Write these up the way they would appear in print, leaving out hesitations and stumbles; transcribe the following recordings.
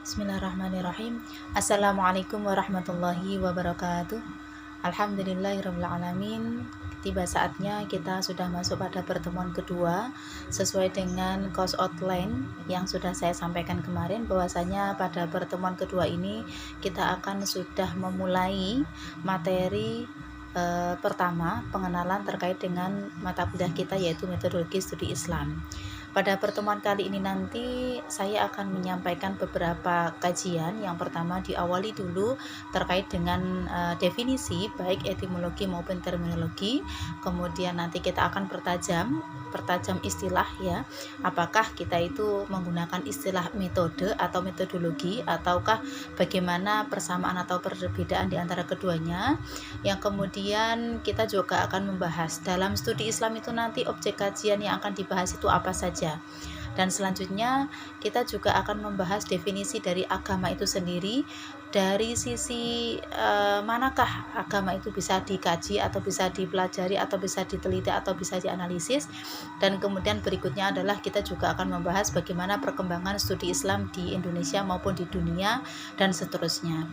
Bismillahirrahmanirrahim. Assalamualaikum warahmatullahi wabarakatuh. Alhamdulillahirrahmanirrahim. Tiba saatnya kita sudah masuk pada pertemuan kedua sesuai dengan course outline yang sudah saya sampaikan kemarin, bahwasanya pada pertemuan kedua ini kita akan sudah memulai materi pertama, pengenalan terkait dengan mata kuliah kita, yaitu metodologi studi Islam. Pada pertemuan kali ini nanti saya akan menyampaikan beberapa kajian. Yang pertama diawali dulu terkait dengan definisi baik etimologi maupun terminologi. Kemudian nanti kita akan pertajam istilah ya. Apakah kita itu menggunakan istilah metode atau metodologi, ataukah bagaimana persamaan atau perbedaan di antara keduanya. Yang kemudian kita juga akan membahas dalam studi Islam itu nanti objek kajian yang akan dibahas itu apa saja. Dan selanjutnya kita juga akan membahas definisi dari agama itu sendiri, dari sisi manakah agama itu bisa dikaji atau bisa dipelajari atau bisa diteliti atau bisa dianalisis. Dan kemudian berikutnya adalah kita juga akan membahas bagaimana perkembangan studi Islam di Indonesia maupun di dunia dan seterusnya.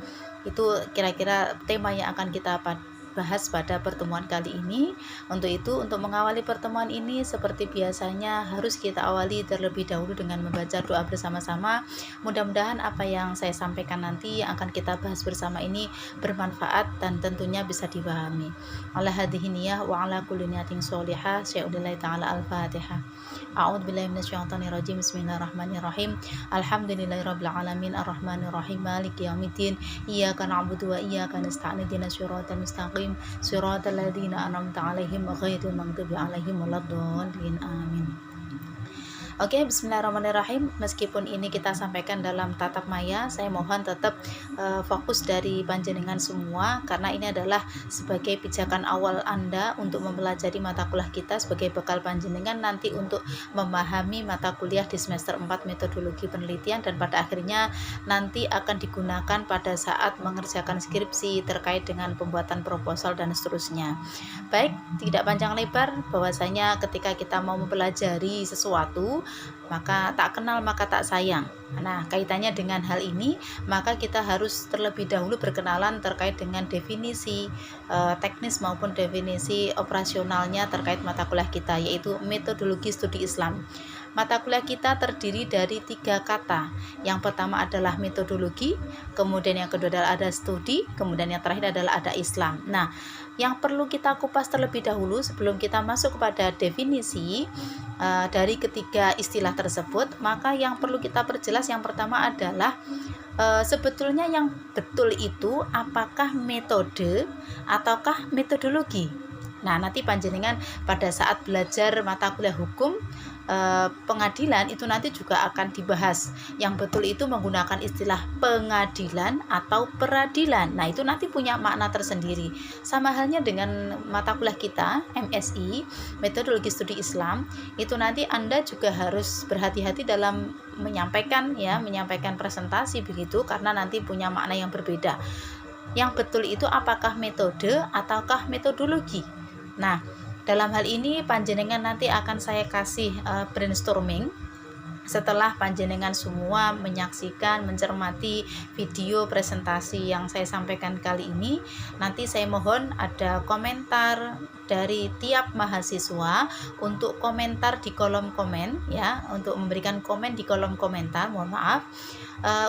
Itu kira-kira tema yang akan kita bahas pada pertemuan kali ini. Untuk itu, untuk mengawali pertemuan ini seperti biasanya harus kita awali terlebih dahulu dengan membaca doa bersama-sama. Mudah-mudahan apa yang saya sampaikan nanti yang akan kita bahas bersama ini bermanfaat dan tentunya bisa dipahami. Ala hadhihi niyah wa ala kulli niyatin sholihah. Syai'ulillahi ta'ala al-Fatihah. A'udzubillahi minasyaitonirrajim. Bismillahirrahmanirrahim. Alhamdulillahirabbil alamin arrahmanirrahim maliki yaumiddin. Iyyaka na'budu wa iyyaka nasta'in. Ihdinas siratal mustaqim siratal ladzina an'amta 'alaihim ghairil maghdubi 'alaihim waladdallin. Amin. Oke, bismillahirrahmanirrahim. Meskipun ini kita sampaikan dalam tatap maya, saya mohon tetap fokus dari panjenengan semua, karena ini adalah sebagai pijakan awal Anda untuk mempelajari mata kuliah kita sebagai bekal panjenengan nanti untuk memahami mata kuliah di semester 4 metodologi penelitian, dan pada akhirnya nanti akan digunakan pada saat mengerjakan skripsi terkait dengan pembuatan proposal dan seterusnya. Baik, tidak panjang lebar, bahwasanya ketika kita mau mempelajari sesuatu, maka tak kenal maka tak sayang. Nah, kaitannya dengan hal ini, maka kita harus terlebih dahulu berkenalan terkait dengan definisi teknis maupun definisi operasionalnya terkait mata kuliah kita, yaitu metodologi studi Islam. Mata kuliah kita terdiri dari 3 kata. Yang pertama adalah metodologi, kemudian yang kedua adalah ada studi, kemudian yang terakhir adalah ada Islam. Nah, yang perlu kita kupas terlebih dahulu sebelum kita masuk kepada definisi dari ketiga istilah tersebut, maka yang perlu kita perjelas yang pertama adalah sebetulnya yang betul itu apakah metode ataukah metodologi. Nah, nanti panjenengan pada saat belajar mata kuliah hukum pengadilan itu nanti juga akan dibahas. Yang betul itu menggunakan istilah pengadilan atau peradilan. Nah, itu nanti punya makna tersendiri. Sama halnya dengan mata kuliah kita MSI, metodologi studi Islam, itu nanti Anda juga harus berhati-hati dalam menyampaikan presentasi begitu, karena nanti punya makna yang berbeda. Yang betul itu apakah metode ataukah metodologi. Nah, dalam hal ini panjenengan nanti akan saya kasih brainstorming setelah panjenengan semua menyaksikan, mencermati video presentasi yang saya sampaikan kali ini. Nanti saya mohon ada komentar dari tiap mahasiswa untuk komentar di kolom komen ya, untuk memberikan komen di kolom komentar, mohon maaf.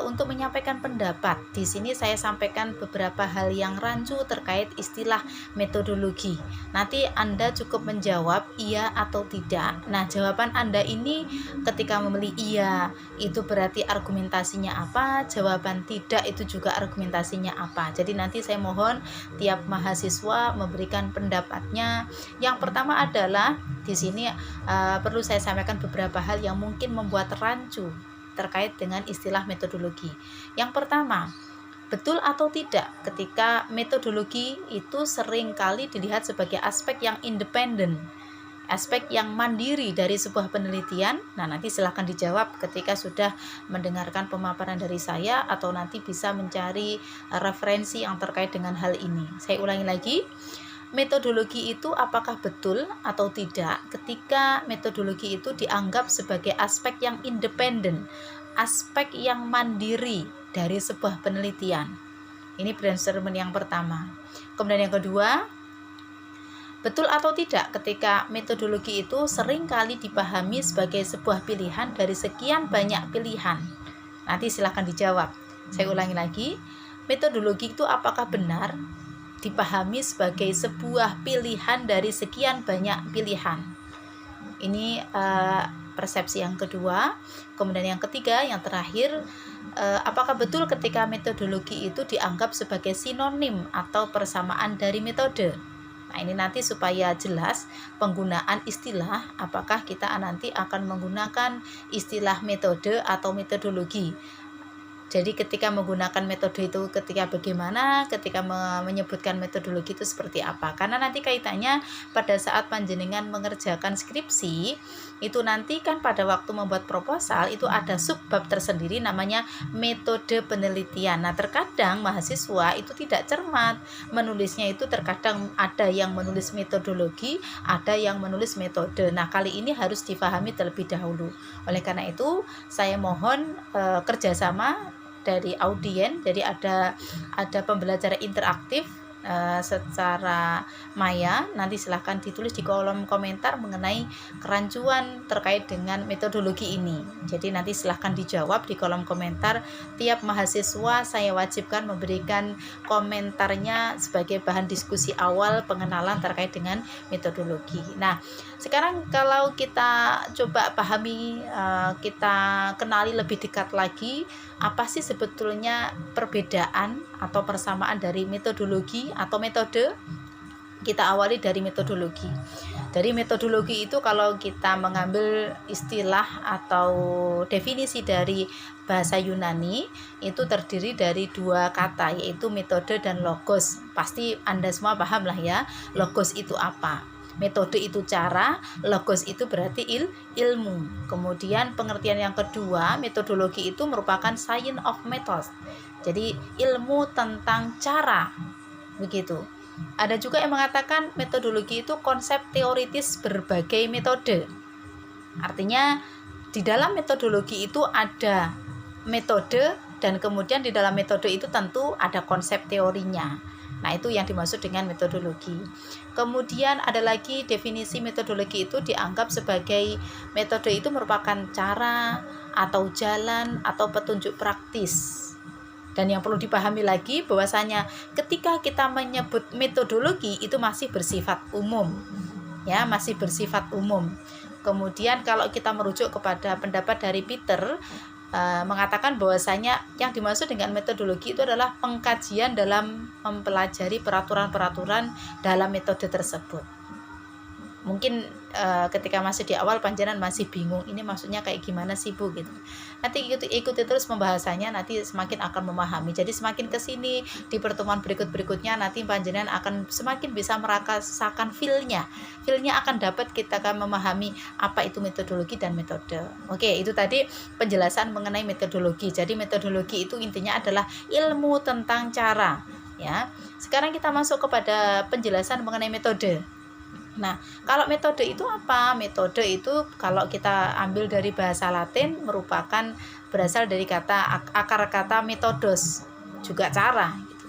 Untuk menyampaikan pendapat. Di sini saya sampaikan beberapa hal yang rancu terkait istilah metodologi. Nanti Anda cukup menjawab iya atau tidak. Nah, jawaban Anda ini ketika memilih iya, itu berarti argumentasinya apa? Jawaban tidak itu juga argumentasinya apa? Jadi nanti saya mohon tiap mahasiswa memberikan pendapatnya. Yang pertama adalah di sini perlu saya sampaikan beberapa hal yang mungkin membuat rancu terkait dengan istilah metodologi. Yang pertama, betul atau tidak ketika metodologi itu seringkali dilihat sebagai aspek yang independen, aspek yang mandiri dari sebuah penelitian. Nah, nanti silahkan dijawab ketika sudah mendengarkan pemaparan dari saya, atau nanti bisa mencari referensi yang terkait dengan hal ini. Saya ulangi lagi, metodologi itu apakah betul atau tidak ketika metodologi itu dianggap sebagai aspek yang independen, aspek yang mandiri dari sebuah penelitian. Ini brainstorming yang pertama. Kemudian yang kedua, betul atau tidak ketika metodologi itu sering kali dipahami sebagai sebuah pilihan dari sekian banyak pilihan? Nanti silahkan dijawab. Saya ulangi lagi, metodologi itu apakah benar dipahami sebagai sebuah pilihan dari sekian banyak pilihan? Ini persepsi yang kedua. Kemudian yang ketiga, yang terakhir, apakah betul ketika metodologi itu dianggap sebagai sinonim atau persamaan dari metode? Nah, ini nanti supaya jelas penggunaan istilah, apakah kita nanti akan menggunakan istilah metode atau metodologi. Jadi ketika menggunakan metode itu ketika bagaimana, ketika menyebutkan metodologi itu seperti apa. Karena nanti kaitannya pada saat panjenengan mengerjakan skripsi, itu nanti kan pada waktu membuat proposal itu ada subbab tersendiri namanya metode penelitian. Nah, terkadang mahasiswa itu tidak cermat menulisnya, itu terkadang ada yang menulis metodologi, ada yang menulis metode. Nah, kali ini harus difahami terlebih dahulu. Oleh karena itu, saya mohon kerjasama dari audien. Jadi ada pembelajaran interaktif secara maya. Nanti silahkan ditulis di kolom komentar mengenai kerancuan terkait dengan metodologi ini. Jadi nanti silahkan dijawab di kolom komentar. Tiap mahasiswa saya wajibkan memberikan komentarnya sebagai bahan diskusi awal pengenalan terkait dengan metodologi. Nah, sekarang kalau kita coba pahami, kita kenali lebih dekat lagi, apa sih sebetulnya perbedaan atau persamaan dari metodologi atau metode? Kita awali dari metodologi. Dari metodologi itu kalau kita mengambil istilah atau definisi dari bahasa Yunani, itu terdiri dari dua kata, yaitu metode dan logos. Pasti Anda semua paham lah ya, logos itu apa. Metode itu cara, logos itu berarti ilmu. Kemudian pengertian yang kedua, metodologi itu merupakan science of methods. Jadi ilmu tentang cara. Begitu. Ada juga yang mengatakan metodologi itu konsep teoritis berbagai metode. Artinya di dalam metodologi itu ada metode dan kemudian di dalam metode itu tentu ada konsep teorinya. Nah, itu yang dimaksud dengan metodologi. Kemudian ada lagi definisi metodologi itu dianggap sebagai metode itu merupakan cara atau jalan atau petunjuk praktis. Dan yang perlu dipahami lagi bahwasanya ketika kita menyebut metodologi itu masih bersifat umum. Ya, masih bersifat umum. Kemudian kalau kita merujuk kepada pendapat dari Peter, mengatakan bahwasanya yang dimaksud dengan metodologi itu adalah pengkajian dalam mempelajari peraturan-peraturan dalam metode tersebut. Mungkin ketika masih di awal panjenengan masih bingung, ini maksudnya kayak gimana sih Bu gitu. Nanti ikuti terus pembahasannya, nanti semakin akan memahami. Jadi semakin kesini di pertemuan berikutnya nanti panjenengan akan semakin bisa merasakan feel-nya akan dapat kita akan memahami apa itu metodologi dan metode. Oke, itu tadi penjelasan mengenai metodologi. Jadi metodologi itu intinya adalah ilmu tentang cara, ya. Sekarang kita masuk kepada penjelasan mengenai metode. Nah, kalau metode itu apa? Metode itu kalau kita ambil dari bahasa Latin merupakan berasal dari akar kata metodos, juga cara gitu.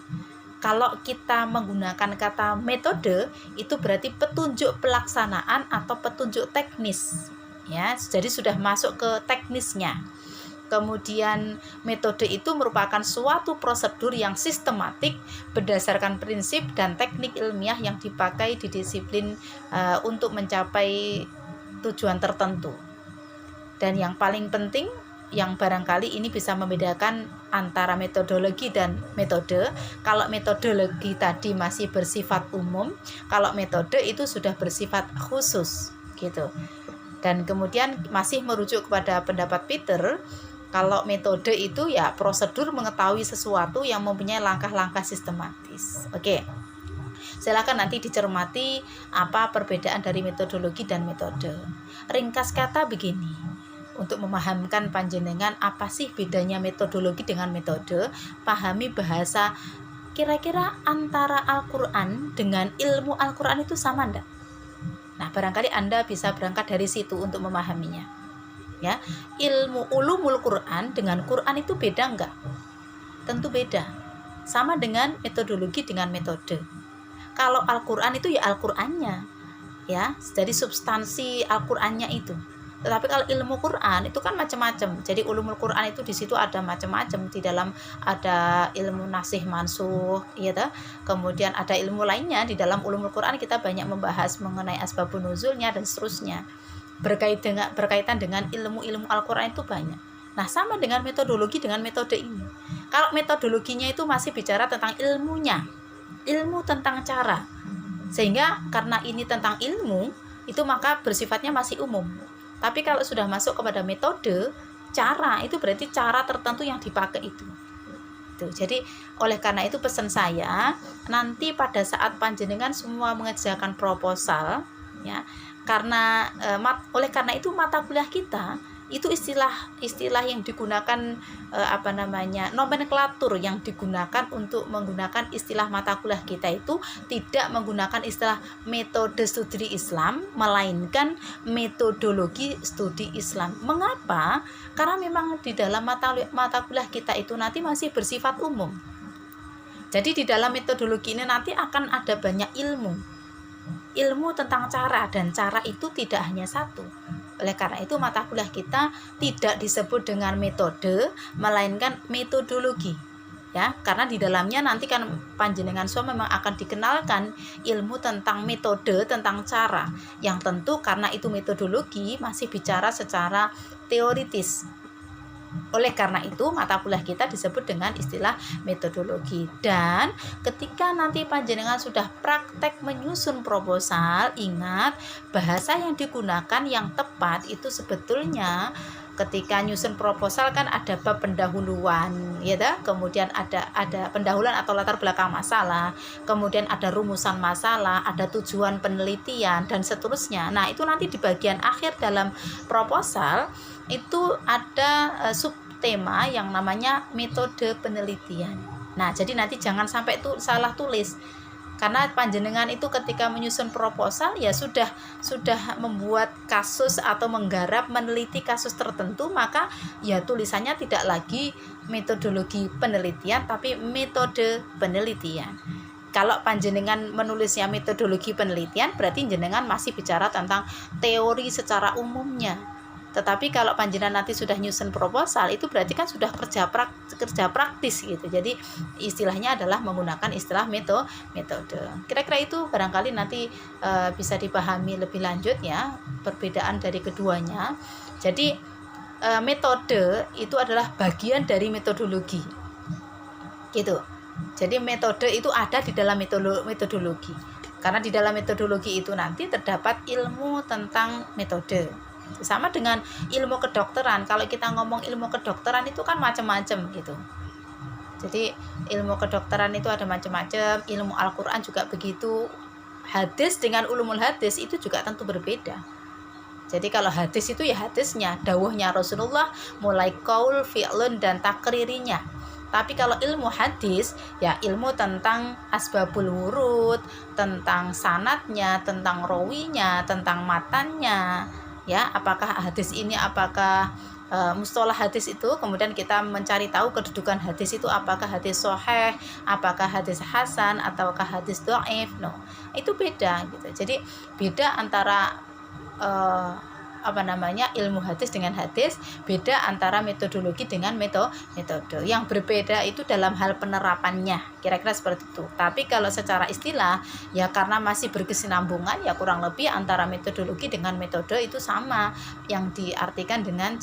Kalau kita menggunakan kata metode itu berarti petunjuk pelaksanaan atau petunjuk teknis, ya. Jadi sudah masuk ke teknisnya. Kemudian metode itu merupakan suatu prosedur yang sistematik berdasarkan prinsip dan teknik ilmiah yang dipakai di disiplin untuk mencapai tujuan tertentu. Dan yang paling penting, yang barangkali ini bisa membedakan antara metodologi dan metode. Kalau metodologi tadi masih bersifat umum, kalau metode itu sudah bersifat khusus gitu. Dan kemudian masih merujuk kepada pendapat Peter, kalau metode itu ya prosedur mengetahui sesuatu yang mempunyai langkah-langkah sistematis. Oke. Silakan nanti dicermati apa perbedaan dari metodologi dan metode. Ringkas kata begini. Untuk memahamkan panjenengan apa sih bedanya metodologi dengan metode, pahami bahasa kira-kira antara Al-Quran dengan ilmu Al-Quran itu sama enggak? Nah, barangkali Anda bisa berangkat dari situ untuk memahaminya. ya. Ilmu ulumul Quran dengan Quran itu beda enggak? Tentu beda. Sama dengan metodologi dengan metode. Kalau Al-Qur'an itu ya Al-Qur'annya, ya. Jadi substansi Al-Qur'annya itu. Tetapi kalau ilmu Quran itu kan macam-macam. Jadi ulumul Quran itu di situ ada macam-macam. Di dalam ada ilmu nasih mansuh, ya toh. Kemudian ada ilmu lainnya di dalam ulumul Quran, kita banyak membahas mengenai asbabun nuzulnya dan seterusnya. Berkaitan dengan ilmu-ilmu Al-Qur'an itu banyak. Nah, sama dengan metodologi dengan metode ini. Kalau metodologinya itu masih bicara tentang ilmunya, ilmu tentang cara. Sehingga karena ini tentang ilmu, itu maka bersifatnya masih umum. Tapi kalau sudah masuk kepada metode, cara, itu berarti cara tertentu yang dipakai itu. Jadi oleh karena itu pesan saya, nanti pada saat panjenengan semua mengerjakan proposal, ya, oleh karena itu mata kuliah kita itu istilah yang digunakan nomenklatur yang digunakan untuk menggunakan istilah mata kuliah kita itu tidak menggunakan istilah metode studi Islam, melainkan metodologi studi Islam. Mengapa? Karena memang di dalam mata kuliah kita itu nanti masih bersifat umum. Jadi di dalam metodologi ini nanti akan ada banyak ilmu tentang cara, dan cara itu tidak hanya satu. Oleh karena itu mata kuliah kita tidak disebut dengan metode, melainkan metodologi, ya. Karena di dalamnya nanti kan panjenengan semua memang akan dikenalkan ilmu tentang metode, tentang cara. Yang tentu karena itu metodologi masih bicara secara teoritis. Oleh karena itu mata kuliah kita disebut dengan istilah metodologi. Dan ketika nanti panjenengan sudah praktek menyusun proposal, ingat bahasa yang digunakan yang tepat itu sebetulnya ketika nyusun proposal kan ada bab pendahuluan, ya dah? Kemudian ada pendahuluan atau latar belakang masalah, kemudian ada rumusan masalah, ada tujuan penelitian dan seterusnya. Nah, itu nanti di bagian akhir dalam proposal itu ada subtema yang namanya metode penelitian. Nah, jadi nanti jangan sampai salah tulis. Karena panjenengan itu ketika menyusun proposal ya sudah membuat kasus atau meneliti kasus tertentu, maka ya tulisannya tidak lagi metodologi penelitian tapi metode penelitian. Kalau panjenengan menulisnya metodologi penelitian, berarti jenengan masih bicara tentang teori secara umumnya. Tetapi kalau panjenengan nanti sudah nyusun proposal, itu berarti kan sudah kerja praktis gitu. Jadi istilahnya adalah menggunakan istilah metode. Kira-kira itu barangkali nanti bisa dipahami lebih lanjut ya, perbedaan dari keduanya. Jadi metode itu adalah bagian dari metodologi. Gitu. Jadi metode itu ada di dalam metodologi. Karena di dalam metodologi itu nanti terdapat ilmu tentang metode. Sama dengan ilmu kedokteran. Kalau kita ngomong ilmu kedokteran itu kan macam-macam gitu. Jadi ilmu kedokteran itu ada macam-macam. Ilmu Al-Quran juga begitu. Hadis dengan ulumul hadis itu juga tentu berbeda. Jadi kalau hadis itu ya hadisnya, dawuhnya Rasulullah, mulai qaul, fi'lun dan takririnya. Tapi kalau ilmu hadis ya ilmu tentang asbabul wurud, tentang sanadnya, tentang rawinya, tentang matannya. Ya, apakah hadis ini mustalah hadis itu, kemudian kita mencari tahu kedudukan hadis itu, apakah hadis sahih, apakah hadis hasan, ataukah hadis dhaif. No, itu beda gitu. Jadi beda antara ilmu hadis dengan hadis, beda antara metodologi dengan metode. Yang berbeda itu dalam hal penerapannya, kira-kira seperti itu. Tapi kalau secara istilah ya karena masih berkesinambungan ya kurang lebih antara metodologi dengan metode itu sama, yang diartikan dengan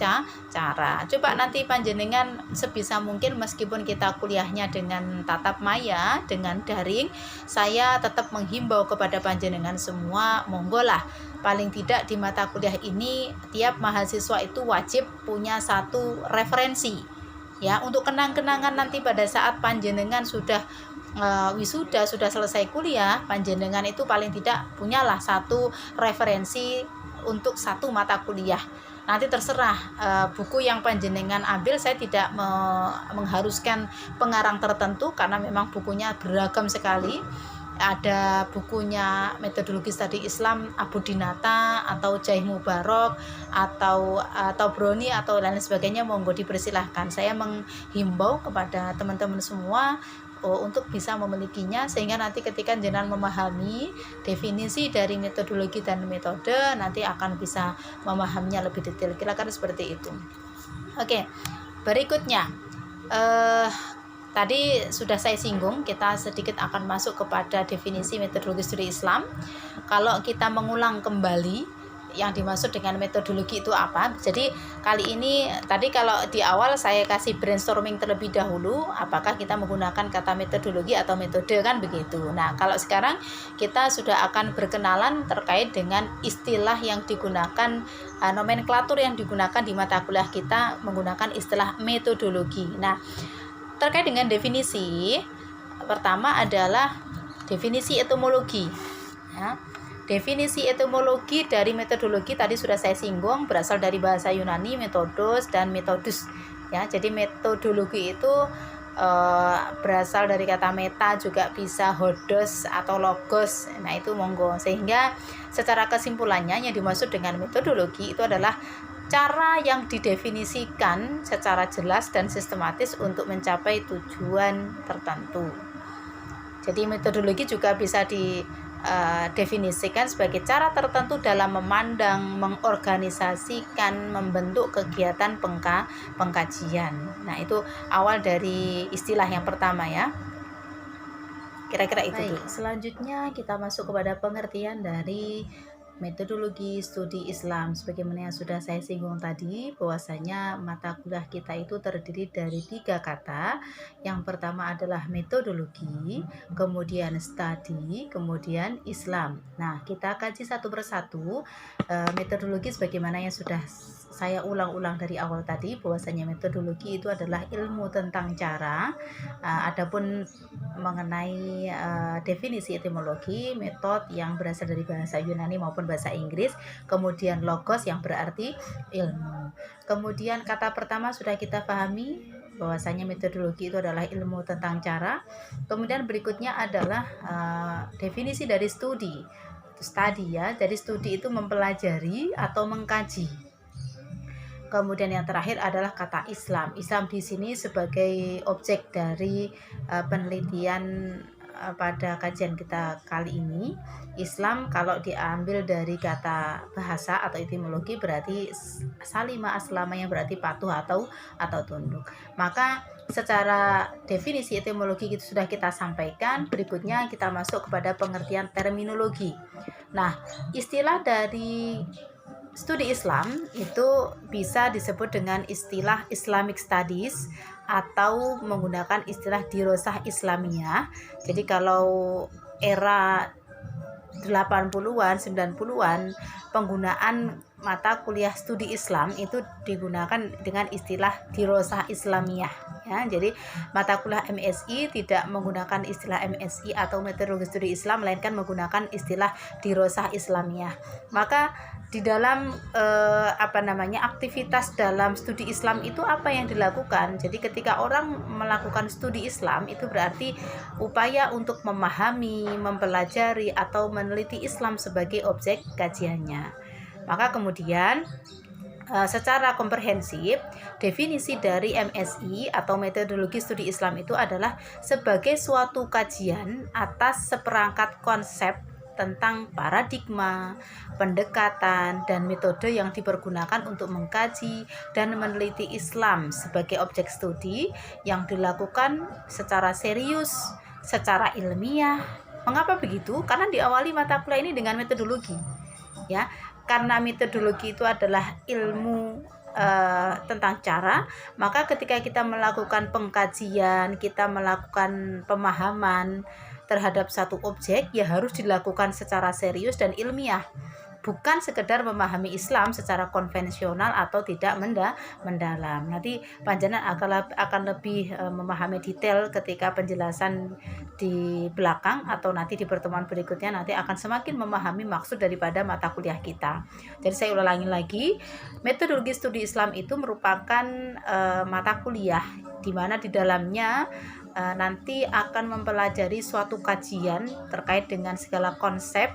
cara. Coba nanti panjenengan sebisa mungkin meskipun kita kuliahnya dengan tatap maya, dengan daring, saya tetap menghimbau kepada panjenengan semua, monggolah paling tidak di mata kuliah ini tiap mahasiswa itu wajib punya satu referensi ya, untuk kenang-kenangan nanti pada saat panjenengan sudah wisuda, sudah selesai kuliah, panjenengan itu paling tidak punyalah satu referensi untuk satu mata kuliah. Nanti terserah buku yang panjenengan ambil, saya tidak mengharuskan pengarang tertentu karena memang bukunya beragam sekali. ada bukunya metodologi studi Islam Abu Dinata atau Jaih Mubarok atau Broni atau lain sebagainya, monggo dipersilahkan. Saya menghimbau kepada teman-teman semua untuk bisa memilikinya, sehingga nanti ketika jenengan memahami definisi dari metodologi dan metode, nanti akan bisa memahaminya lebih detail. Kira-kira seperti itu. Oke, berikutnya tadi sudah saya singgung, kita sedikit akan masuk kepada definisi metodologi studi Islam. Kalau kita mengulang kembali yang dimaksud dengan metodologi itu apa. Jadi kali ini, tadi kalau di awal saya kasih brainstorming terlebih dahulu, apakah kita menggunakan kata metodologi atau metode, kan begitu. Nah, kalau sekarang kita sudah akan berkenalan terkait dengan istilah yang digunakan, nomenklatur yang digunakan di mata kuliah kita menggunakan istilah metodologi. Nah, terkait dengan definisi, pertama adalah definisi etimologi, ya. Definisi etimologi dari metodologi tadi sudah saya singgung, berasal dari bahasa Yunani metodos dan metodus, ya. Jadi metodologi itu berasal dari kata meta, juga bisa hodos atau logos. Nah, itu monggo. Sehingga secara kesimpulannya yang dimaksud dengan metodologi itu adalah cara yang didefinisikan secara jelas dan sistematis untuk mencapai tujuan tertentu. Jadi metodologi juga bisa didefinisikan sebagai cara tertentu dalam memandang, mengorganisasikan, membentuk kegiatan pengkajian. Nah, itu awal dari istilah yang pertama, ya. Kira-kira itu. Baik, selanjutnya kita masuk kepada pengertian dari metodologi studi Islam. Sebagaimana yang sudah saya singgung tadi, bahwasanya mata kuliah kita itu terdiri dari 3 kata. Yang pertama adalah metodologi, kemudian studi, kemudian Islam. Nah, kita kaji satu persatu. Metodologi sebagaimana yang sudah saya ulang-ulang dari awal tadi, bahwasanya metodologi itu adalah ilmu tentang cara. Adapun mengenai definisi etimologi, metode yang berasal dari bahasa Yunani maupun bahasa Inggris, kemudian logos yang berarti ilmu. Kemudian kata pertama sudah kita pahami, bahwasanya metodologi itu adalah ilmu tentang cara. Kemudian berikutnya adalah definisi dari studi, ya. Jadi studi itu mempelajari atau mengkaji. Kemudian yang terakhir adalah kata Islam. Islam di sini sebagai objek dari penelitian pada kajian kita kali ini. Islam kalau diambil dari kata bahasa atau etimologi berarti salima aslama, yang berarti patuh atau tunduk. Maka secara definisi etimologi itu sudah kita sampaikan. Berikutnya kita masuk kepada pengertian terminologi. Nah, istilah dari studi Islam itu bisa disebut dengan istilah Islamic Studies atau menggunakan istilah dirosah Islamiyah. Jadi kalau era 80-an, 90-an, penggunaan mata kuliah studi Islam itu digunakan dengan istilah dirosah Islamiyah, ya. Jadi mata kuliah MSI tidak menggunakan istilah MSI atau metodologi studi Islam, melainkan menggunakan istilah dirosah Islamiyah. Maka di dalam aktivitas dalam studi Islam itu apa yang dilakukan? Jadi ketika orang melakukan studi Islam itu berarti upaya untuk memahami, mempelajari atau meneliti Islam sebagai objek kajiannya. Maka kemudian secara komprehensif, definisi dari MSI atau metodologi studi Islam itu adalah sebagai suatu kajian atas seperangkat konsep tentang paradigma, pendekatan, dan metode yang dipergunakan untuk mengkaji dan meneliti Islam sebagai objek studi yang dilakukan secara serius, secara ilmiah. Mengapa begitu? Karena diawali mata kuliah ini dengan metodologi, ya. Karena metodologi itu adalah ilmu tentang cara, maka ketika kita melakukan pengkajian, kita melakukan pemahaman terhadap satu objek, ya harus dilakukan secara serius dan ilmiah. bukan sekedar memahami Islam secara konvensional atau tidak mendalam. Nanti panjenengan akan lebih memahami detail ketika penjelasan di belakang, atau nanti di pertemuan berikutnya nanti akan semakin memahami maksud daripada mata kuliah kita. Jadi saya ulangi lagi, metodologi studi Islam itu merupakan mata kuliah di mana di dalamnya nanti akan mempelajari suatu kajian terkait dengan segala konsep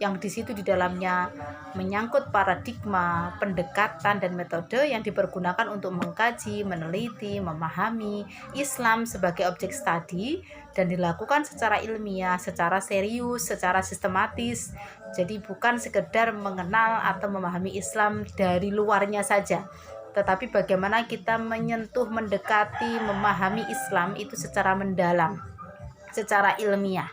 yang di situ di dalamnya menyangkut paradigma, pendekatan, dan metode yang dipergunakan untuk mengkaji, meneliti, memahami Islam sebagai objek studi, dan dilakukan secara ilmiah, secara serius, secara sistematis. Jadi bukan sekedar mengenal atau memahami Islam dari luarnya saja, tetapi bagaimana kita menyentuh, mendekati, memahami Islam itu secara mendalam, secara ilmiah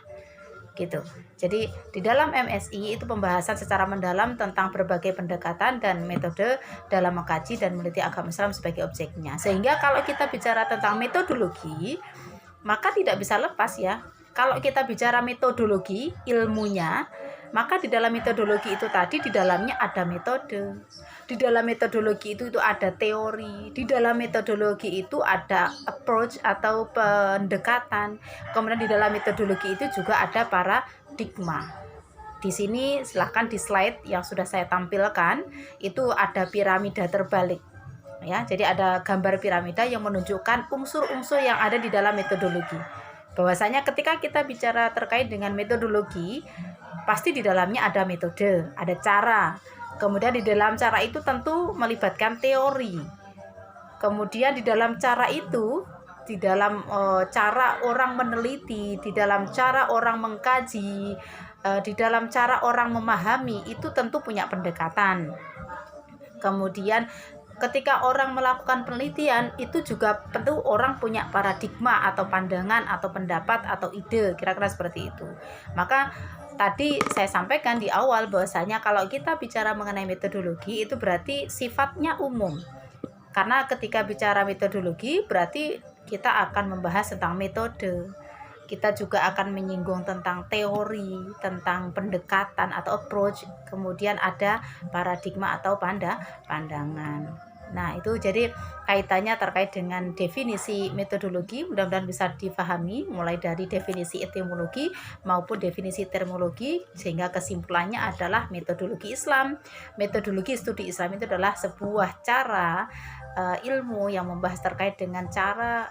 gitu. Jadi di dalam MSI itu pembahasan secara mendalam tentang berbagai pendekatan dan metode dalam mengkaji dan meneliti agama Islam sebagai objeknya. Sehingga kalau kita bicara tentang metodologi, maka tidak bisa lepas ya. Kalau kita bicara metodologi, ilmunya, maka di dalam metodologi itu tadi di dalamnya ada metode. Di dalam metodologi itu ada teori. Di dalam metodologi itu ada approach atau pendekatan. Kemudian di dalam metodologi itu juga ada paradigma. Di sini silahkan di slide yang sudah saya tampilkan itu ada piramida terbalik. Ya, jadi ada gambar piramida yang menunjukkan unsur-unsur yang ada di dalam metodologi. Bahwasanya ketika kita bicara terkait dengan metodologi, pasti di dalamnya ada metode, ada cara. Kemudian di dalam cara itu tentu melibatkan teori. Kemudian di dalam cara itu, di dalam cara orang meneliti, di dalam cara orang mengkaji, di dalam cara orang memahami, itu tentu punya pendekatan. Kemudian ketika orang melakukan penelitian, itu juga tentu orang punya paradigma atau pandangan atau pendapat atau ide, kira-kira seperti itu. Maka tadi saya sampaikan di awal bahwasanya kalau kita bicara mengenai metodologi itu berarti sifatnya umum. Karena ketika bicara metodologi berarti kita akan membahas tentang metode. Kita juga akan menyinggung tentang teori, tentang pendekatan atau approach, kemudian ada paradigma atau pandangan. Nah, itu jadi kaitannya terkait dengan definisi metodologi, mudah-mudahan bisa difahami mulai dari definisi etimologi maupun definisi terminologi, sehingga kesimpulannya adalah metodologi Islam. Metodologi studi Islam itu adalah sebuah cara ilmu yang membahas terkait dengan cara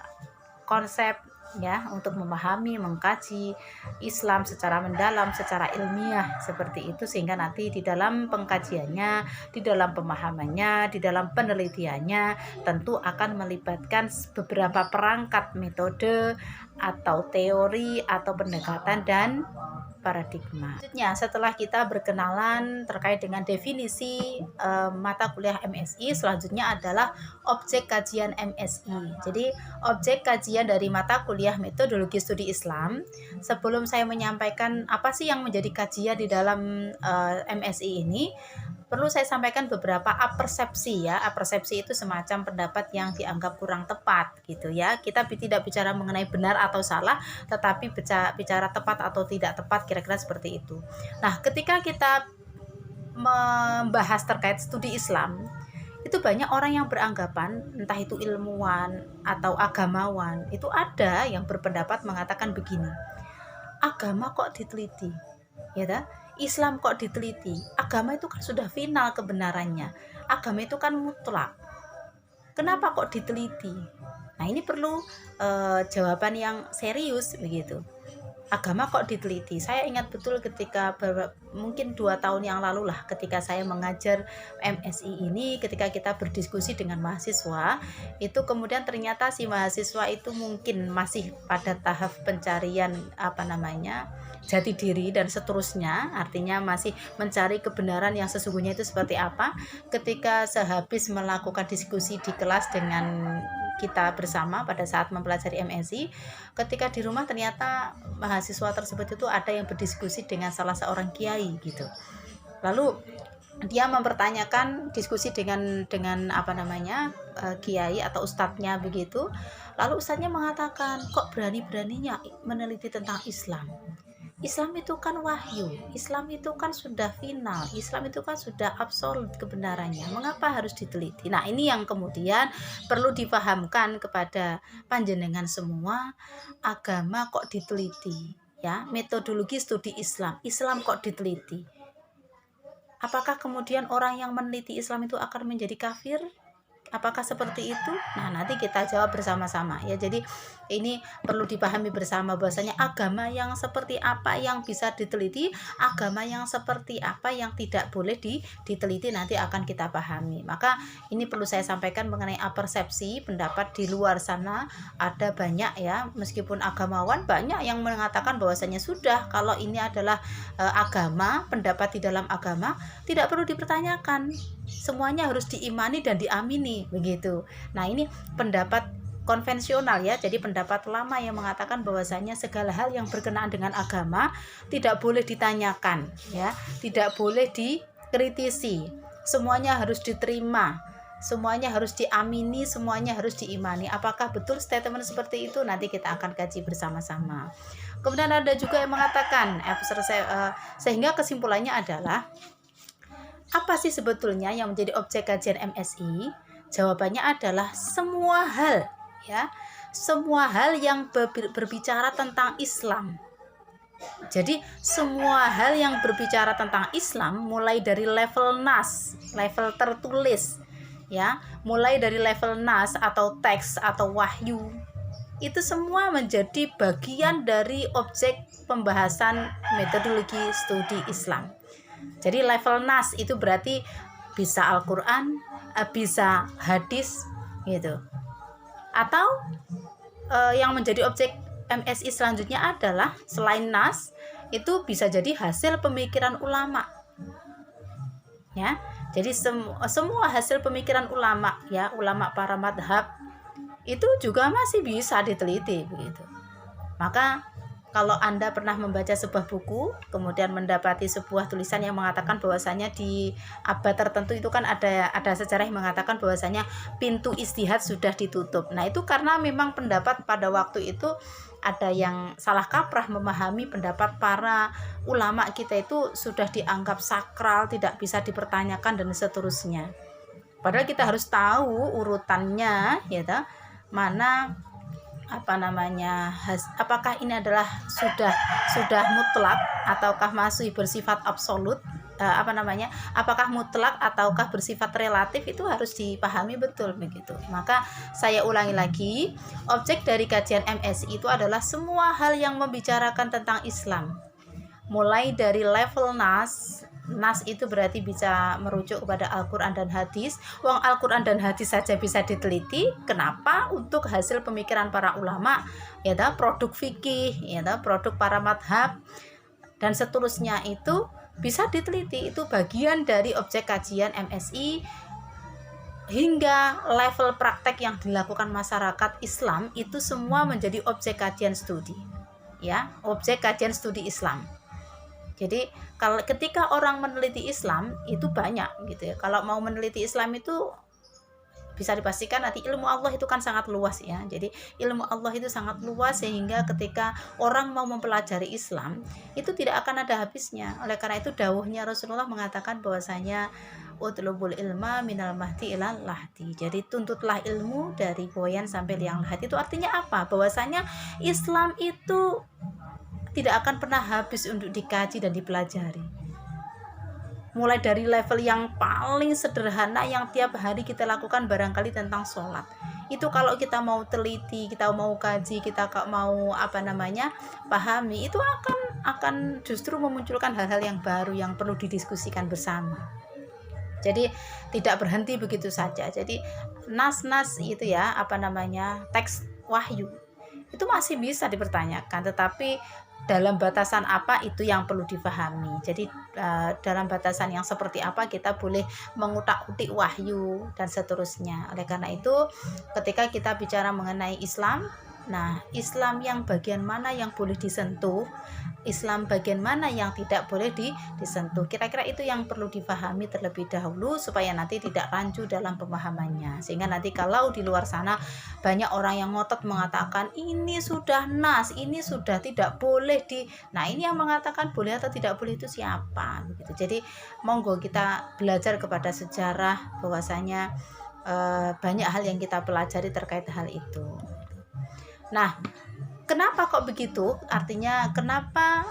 konsep ya untuk memahami, mengkaji Islam secara mendalam, secara ilmiah seperti itu, sehingga nanti di dalam pengkajiannya, di dalam pemahamannya, di dalam penelitiannya tentu akan melibatkan beberapa perangkat metode atau teori atau pendekatan dan paradigma. Selanjutnya, setelah kita berkenalan terkait dengan definisi mata kuliah MSI, selanjutnya adalah objek kajian MSI. Jadi, objek kajian dari mata kuliah metodologi studi Islam. Sebelum saya menyampaikan apa sih yang menjadi kajian di dalam MSI ini, perlu saya sampaikan beberapa apersepsi ya. Apersepsi itu semacam pendapat yang dianggap kurang tepat gitu ya. Kita tidak bicara mengenai benar atau salah, tetapi bicara tepat atau tidak tepat, kira-kira seperti itu. Nah, ketika kita membahas terkait studi Islam, itu banyak orang yang beranggapan, entah itu ilmuwan atau agamawan, itu ada yang berpendapat mengatakan begini, agama kok diteliti, ya dah? Islam kok diteliti? Agama itu kan sudah final kebenarannya. Agama itu kan mutlak. Kenapa kok diteliti? Nah, ini perlu jawaban yang serius begitu. Agama kok diteliti? Saya ingat betul ketika mungkin 2 tahun yang lalu lah, ketika saya mengajar MSI ini, ketika kita berdiskusi dengan mahasiswa, itu kemudian ternyata si mahasiswa itu mungkin masih pada tahap pencarian jati diri dan seterusnya, artinya masih mencari kebenaran yang sesungguhnya itu seperti apa. Ketika sehabis melakukan diskusi di kelas dengan kita bersama pada saat mempelajari MSI, ketika di rumah ternyata mahasiswa tersebut itu ada yang berdiskusi dengan salah seorang kiai gitu. Lalu dia mempertanyakan diskusi dengan kiai atau ustadznya begitu. Lalu ustadznya mengatakan, kok berani-beraninya meneliti tentang Islam? Islam itu kan wahyu, Islam itu kan sudah final, Islam itu kan sudah absolut kebenarannya. Mengapa harus diteliti? Nah, ini yang kemudian perlu dipahamkan kepada panjenengan semua, agama kok diteliti, ya, metodologi studi Islam, Islam kok diteliti. Apakah kemudian orang yang meneliti Islam itu akan menjadi kafir? Apakah seperti itu? Nah, nanti kita jawab bersama-sama ya. Jadi ini perlu dipahami bersama bahwasanya agama yang seperti apa yang bisa diteliti, agama yang seperti apa yang tidak boleh diteliti, nanti akan kita pahami. Maka ini perlu saya sampaikan mengenai persepsi pendapat di luar sana. Ada banyak ya, meskipun agamawan banyak yang mengatakan bahwasanya sudah, kalau ini adalah agama, pendapat di dalam agama tidak perlu dipertanyakan, semuanya harus diimani dan diamini, begitu. Nah, ini pendapat konvensional ya, jadi pendapat lama yang mengatakan bahwasanya segala hal yang berkenaan dengan agama tidak boleh ditanyakan ya, tidak boleh dikritisi, semuanya harus diterima, semuanya harus diamini, semuanya harus diimani. Apakah betul statement seperti itu? Nanti kita akan kaji bersama-sama. Kemudian ada juga yang mengatakan sehingga kesimpulannya adalah, apa sih sebetulnya yang menjadi objek kajian MSI? Jawabannya adalah semua hal ya, semua hal yang berbicara tentang Islam. Jadi semua hal yang berbicara tentang Islam, mulai dari level nas, level tertulis ya, mulai dari level nas atau teks atau wahyu, itu semua menjadi bagian dari objek pembahasan metodologi studi Islam. Jadi level nas itu berarti bisa Al-Quran, bisa hadis gitu. Atau yang menjadi objek MSI selanjutnya adalah selain nas, itu bisa jadi hasil pemikiran ulama. Ya. Jadi semua hasil pemikiran ulama ya, ulama para madhab itu juga masih bisa diteliti begitu. Maka kalau Anda pernah membaca sebuah buku, kemudian mendapati sebuah tulisan yang mengatakan bahwasanya di abad tertentu itu kan ada sejarah yang mengatakan bahwasanya pintu ijtihad sudah ditutup. Nah, itu karena memang pendapat pada waktu itu ada yang salah kaprah memahami pendapat para ulama kita itu sudah dianggap sakral, tidak bisa dipertanyakan dan seterusnya. Padahal kita harus tahu urutannya ya, mana apakah ini adalah sudah mutlak ataukah masih bersifat absolut, apakah mutlak ataukah bersifat relatif, itu harus dipahami betul begitu. Maka saya ulangi lagi, objek dari kajian MSI itu adalah semua hal yang membicarakan tentang Islam, mulai dari level nas itu berarti bisa merujuk kepada Al-Quran dan hadis. Wong Al-Quran dan hadis saja bisa diteliti, kenapa untuk hasil pemikiran para ulama ya, produk fikih ya, produk para madhab dan seterusnya itu bisa diteliti. Itu bagian dari objek kajian MSI. Hingga level praktek yang dilakukan masyarakat Islam itu semua menjadi objek kajian studi ya, objek kajian studi Islam. Jadi kalau ketika orang meneliti Islam itu banyak gitu ya. Kalau mau meneliti Islam itu bisa dipastikan nanti ilmu Allah itu kan sangat luas ya. Jadi ilmu Allah itu sangat luas sehingga ketika orang mau mempelajari Islam itu tidak akan ada habisnya. Oleh karena itu dawuhnya Rasulullah mengatakan bahwasanya utlubul ilma minal mahdi ilal lahdi. Jadi tuntutlah ilmu dari boyan sampai liang lahat. Itu artinya apa? Bahwasanya Islam itu tidak akan pernah habis untuk dikaji dan dipelajari. Mulai dari level yang paling sederhana yang tiap hari kita lakukan barangkali tentang sholat. Itu kalau kita mau teliti, kita mau kaji, kita mau pahami, itu akan justru memunculkan hal-hal yang baru yang perlu didiskusikan bersama. Jadi tidak berhenti begitu saja. Jadi nas-nas itu ya, teks wahyu itu masih bisa dipertanyakan, tetapi dalam batasan apa itu yang perlu dipahami. Jadi dalam batasan yang seperti apa kita boleh mengutak-utik wahyu dan seterusnya. Oleh karena itu ketika kita bicara mengenai Islam, Nah, Islam yang bagian mana yang boleh disentuh, Islam bagian mana yang tidak boleh disentuh. Kira-kira itu yang perlu dipahami terlebih dahulu supaya nanti tidak rancu dalam pemahamannya. Sehingga nanti kalau di luar sana banyak orang yang ngotot mengatakan ini sudah nas, ini sudah tidak boleh Nah, ini yang mengatakan boleh atau tidak boleh itu siapa? Begitu. Jadi monggo kita belajar kepada sejarah bahwasanya banyak hal yang kita pelajari terkait hal itu. Nah, kenapa kok begitu? Artinya kenapa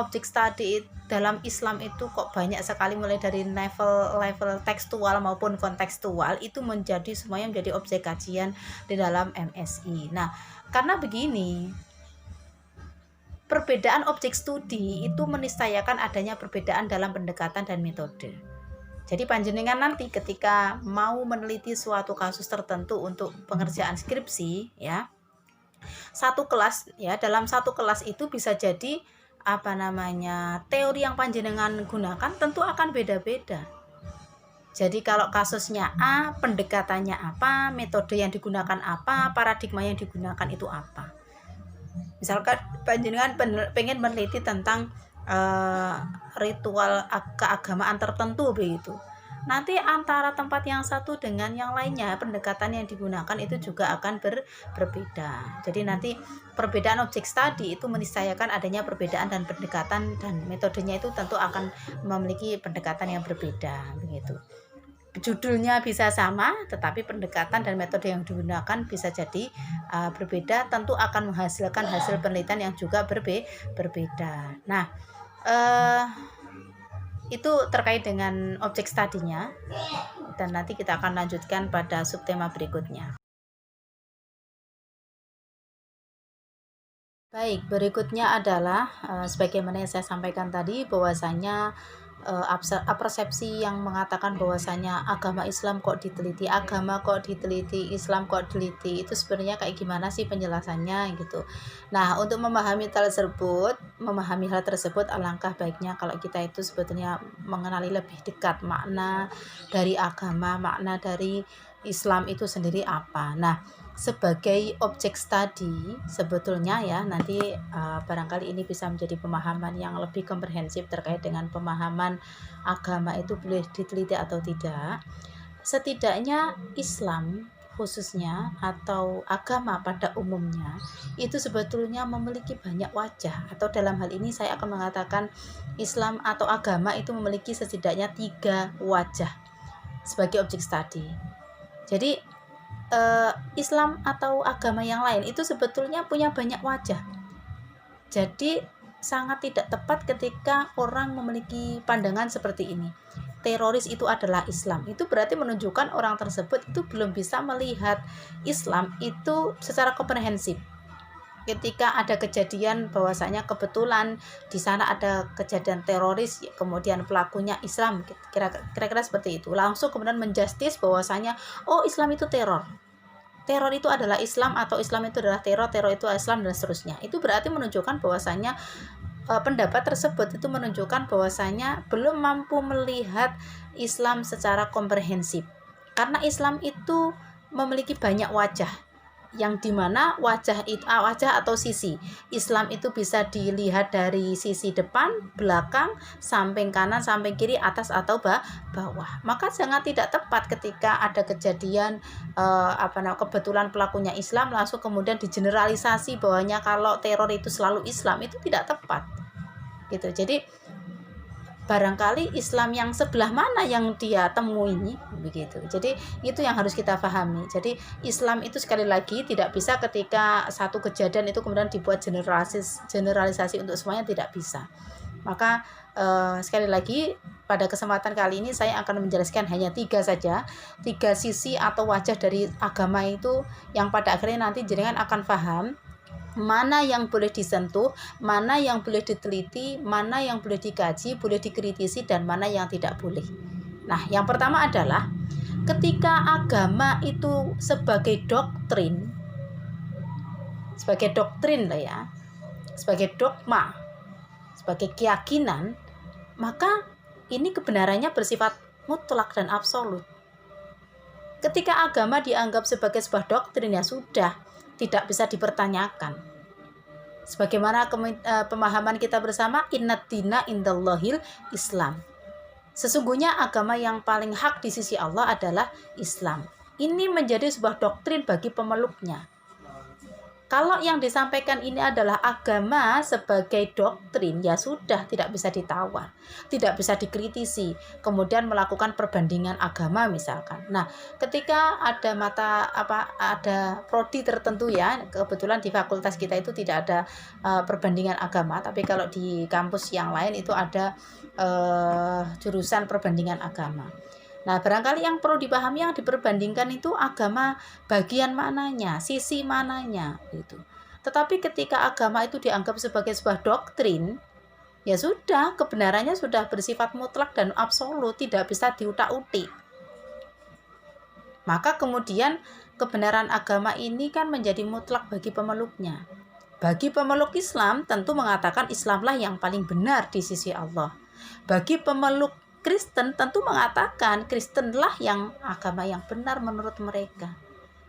objek study dalam Islam itu kok banyak sekali, mulai dari level tekstual maupun kontekstual itu menjadi semuanya menjadi objek kajian di dalam MSI. Nah, karena begini, perbedaan objek studi itu menistayakan adanya perbedaan dalam pendekatan dan metode. Jadi panjenengan nanti ketika mau meneliti suatu kasus tertentu untuk pengerjaan skripsi, ya, satu kelas, ya, dalam satu kelas itu bisa jadi teori yang panjenengan gunakan tentu akan beda-beda. Jadi kalau kasusnya A, pendekatannya apa, metode yang digunakan apa, paradigma yang digunakan itu apa. Misalkan panjenengan pengen meneliti tentang ritual keagamaan tertentu begitu. Nanti antara tempat yang satu dengan yang lainnya pendekatan yang digunakan itu juga akan berbeda. Jadi nanti perbedaan objek studi itu menistayakan adanya perbedaan dan pendekatan, dan metodenya itu tentu akan memiliki pendekatan yang berbeda begitu. Judulnya bisa sama, tetapi pendekatan dan metode yang digunakan bisa jadi berbeda, tentu akan menghasilkan hasil penelitian yang juga berbeda. Nah, itu terkait dengan objek studinya, dan nanti kita akan lanjutkan pada subtema berikutnya. Baik, berikutnya adalah sebagaimana yang saya sampaikan tadi, bahwasanya persepsi yang mengatakan bahwasanya agama Islam kok diteliti, Islam kok diteliti, itu sebenarnya kayak gimana sih penjelasannya gitu. Nah, untuk memahami hal tersebut alangkah baiknya kalau kita itu sebetulnya mengenali lebih dekat makna dari agama, makna dari Islam itu sendiri apa. Nah, sebagai objek studi sebetulnya ya, nanti barangkali ini bisa menjadi pemahaman yang lebih komprehensif terkait dengan pemahaman agama itu boleh diteliti atau tidak. Setidaknya Islam khususnya atau agama pada umumnya itu sebetulnya memiliki banyak wajah, atau dalam hal ini saya akan mengatakan Islam atau agama itu memiliki setidaknya 3 wajah sebagai objek studi. Jadi Islam atau agama yang lain itu sebetulnya punya banyak wajah. Jadi sangat tidak tepat ketika orang memiliki pandangan seperti ini. Teroris itu adalah Islam. Itu berarti menunjukkan orang tersebut itu belum bisa melihat Islam itu secara komprehensif. Ketika ada kejadian bahwasanya kebetulan di sana ada kejadian teroris, kemudian pelakunya Islam, kira-kira seperti itu, langsung kemudian menjustis bahwasanya oh Islam itu teror itu adalah Islam, atau Islam itu adalah teror itu Islam, dan seterusnya. Itu berarti menunjukkan bahwasanya pendapat tersebut itu menunjukkan bahwasanya belum mampu melihat Islam secara komprehensif, karena Islam itu memiliki banyak wajah, yang dimana wajah atau sisi Islam itu bisa dilihat dari sisi depan, belakang, samping kanan, samping kiri, atas atau bawah. Maka sangat tidak tepat ketika ada kejadian kebetulan pelakunya Islam langsung kemudian digeneralisasi bahwanya kalau teror itu selalu Islam, itu tidak tepat gitu. Jadi barangkali Islam yang sebelah mana yang dia temui begitu. Jadi itu yang harus kita pahami. Jadi Islam itu sekali lagi tidak bisa ketika satu kejadian itu kemudian dibuat generalisasi untuk semuanya, tidak bisa. Maka sekali lagi pada kesempatan kali ini saya akan menjelaskan hanya 3 saja, 3 sisi atau wajah dari agama itu, yang pada akhirnya nanti jenengan akan paham mana yang boleh disentuh, mana yang boleh diteliti, mana yang boleh dikaji, boleh dikritisi, dan mana yang tidak boleh. Nah, yang pertama adalah ketika agama itu sebagai doktrin lah ya, sebagai dogma, sebagai keyakinan, maka ini kebenarannya bersifat mutlak dan absolut. Ketika agama dianggap sebagai sebuah doktrin, ya sudah, tidak bisa dipertanyakan. Sebagaimana pemahaman kita bersama, innad dina indallahil Islam. Sesungguhnya agama yang paling hak di sisi Allah adalah Islam. Ini menjadi sebuah doktrin bagi pemeluknya. Kalau yang disampaikan ini adalah agama sebagai doktrin, ya sudah, tidak bisa ditawar, tidak bisa dikritisi, kemudian melakukan perbandingan agama misalkan. Nah, ketika ada ada prodi tertentu, ya, kebetulan di fakultas kita itu tidak ada perbandingan agama, tapi kalau di kampus yang lain itu ada jurusan perbandingan agama. Nah, barangkali yang perlu dipahami, yang diperbandingkan itu agama bagian mananya, sisi mananya gitu. Tetapi ketika agama itu dianggap sebagai sebuah doktrin, ya sudah, kebenarannya sudah bersifat mutlak dan absolut, tidak bisa diutak-utik. Maka kemudian kebenaran agama ini kan menjadi mutlak bagi pemeluknya. Bagi pemeluk Islam tentu mengatakan Islamlah yang paling benar di sisi Allah. Bagi pemeluk Kristen tentu mengatakan Kristenlah yang agama yang benar menurut mereka,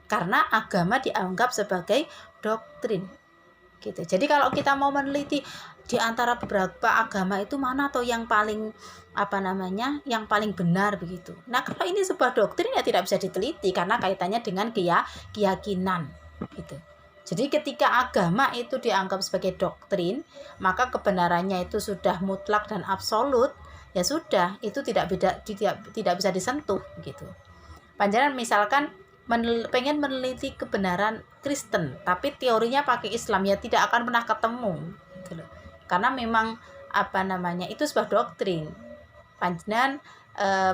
karena agama dianggap sebagai doktrin gitu. Jadi kalau kita mau meneliti di antara beberapa agama itu mana atau yang paling yang paling benar begitu. Nah, kalau ini sebuah doktrin ya tidak bisa diteliti karena kaitannya dengan keyakinan gitu. Jadi ketika agama itu dianggap sebagai doktrin, maka kebenarannya itu sudah mutlak dan absolut. Ya sudah, itu tidak bisa disentuh gitu. Panjenengan misalkan pengen meneliti kebenaran Kristen, tapi teorinya pakai Islam, ya tidak akan pernah ketemu gitu loh. Karena memang itu sebuah doktrin. Panjenengan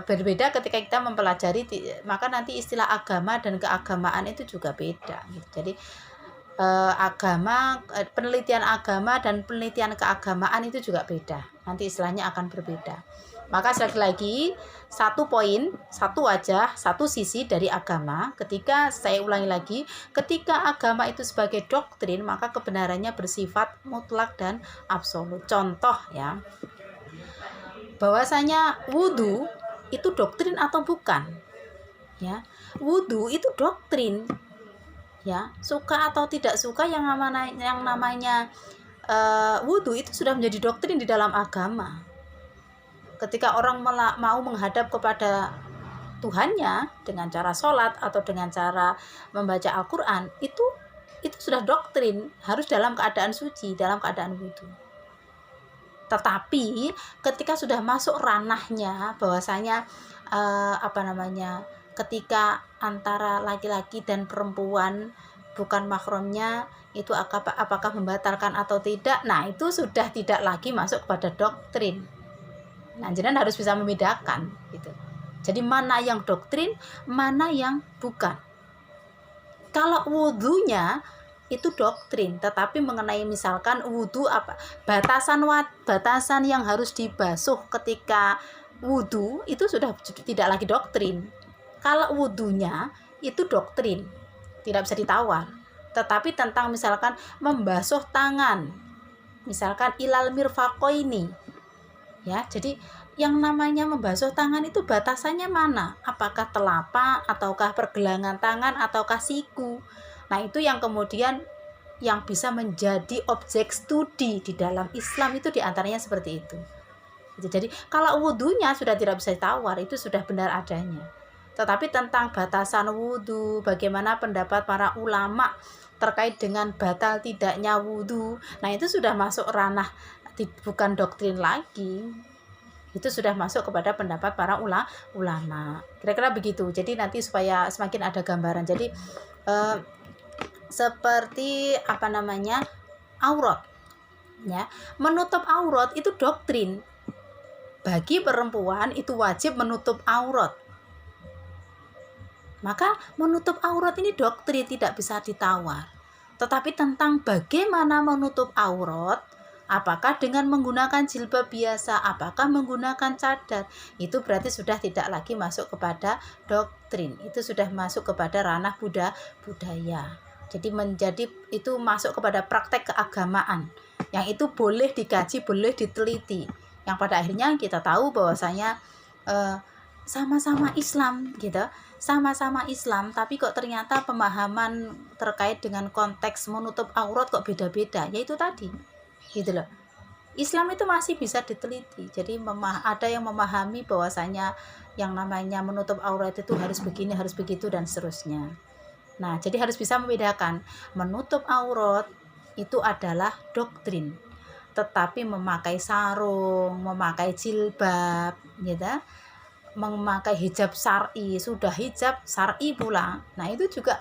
berbeda ketika kita mempelajari, maka nanti istilah agama dan keagamaan itu juga beda gitu. Jadi penelitian agama dan penelitian keagamaan itu juga beda. Nanti istilahnya akan berbeda. Maka sekali lagi, satu poin, satu wajah, satu sisi dari agama. Ketika saya ulangi lagi, ketika agama itu sebagai doktrin, maka kebenarannya bersifat mutlak dan absolut. Contoh ya, bahwasanya wudhu itu doktrin atau bukan? Ya, wudhu itu doktrin. Ya, suka atau tidak suka yang namanya wudhu itu sudah menjadi doktrin di dalam agama. Ketika orang mau menghadap kepada Tuhannya dengan cara sholat atau dengan cara membaca Al-Quran, itu sudah doktrin, harus dalam keadaan suci, dalam keadaan wudhu. Tetapi ketika sudah masuk ranahnya bahwasanya ketika antara laki-laki dan perempuan bukan mahramnya, itu apakah membatalkan atau tidak, nah itu sudah tidak lagi masuk kepada doktrin. Nah, jenengan harus bisa membedakan gitu. Jadi mana yang doktrin, mana yang bukan. Kalau wudhunya itu doktrin, tetapi mengenai misalkan wudhu batasan yang harus dibasuh ketika wudhu itu sudah tidak lagi doktrin. Kalau wudhunya itu doktrin, tidak bisa ditawar. Tetapi tentang misalkan membasuh tangan, misalkan ilal mirfaqoini, ya, jadi yang namanya membasuh tangan itu batasannya mana? Apakah telapak, ataukah pergelangan tangan, ataukah siku? Nah, itu yang kemudian yang bisa menjadi objek studi di dalam Islam, itu diantaranya seperti itu. Jadi kalau wudhunya sudah tidak bisa ditawar, itu sudah benar adanya. Tetapi tentang batasan wudhu, bagaimana pendapat para ulama terkait dengan batal tidaknya wudhu, nah itu sudah masuk ranah bukan doktrin lagi, itu sudah masuk kepada pendapat para ulama. Kira-kira begitu. Jadi nanti supaya semakin ada gambaran. Jadi seperti aurat, ya, menutup aurat itu doktrin. Bagi perempuan itu wajib menutup aurat. Maka menutup aurat ini doktrin, tidak bisa ditawar. Tetapi tentang bagaimana menutup aurat, apakah dengan menggunakan jilbab biasa, apakah menggunakan cadar, itu berarti sudah tidak lagi masuk kepada doktrin. Itu sudah masuk kepada ranah budaya. Jadi itu masuk kepada praktek keagamaan, yang itu boleh dikaji, boleh diteliti. Yang pada akhirnya kita tahu bahwasanya sama-sama Islam gitu, sama-sama Islam, tapi kok ternyata pemahaman terkait dengan konteks menutup aurat kok beda-beda, yaitu tadi gitu loh. Islam itu masih bisa diteliti, jadi ada yang memahami bahwasanya yang namanya menutup aurat itu harus begini, harus begitu, dan seterusnya. Nah, jadi harus bisa membedakan menutup aurat itu adalah doktrin, tetapi memakai sarung, memakai jilbab, gitu, memakai hijab syar'i, sudah hijab syar'i pula. Nah, itu juga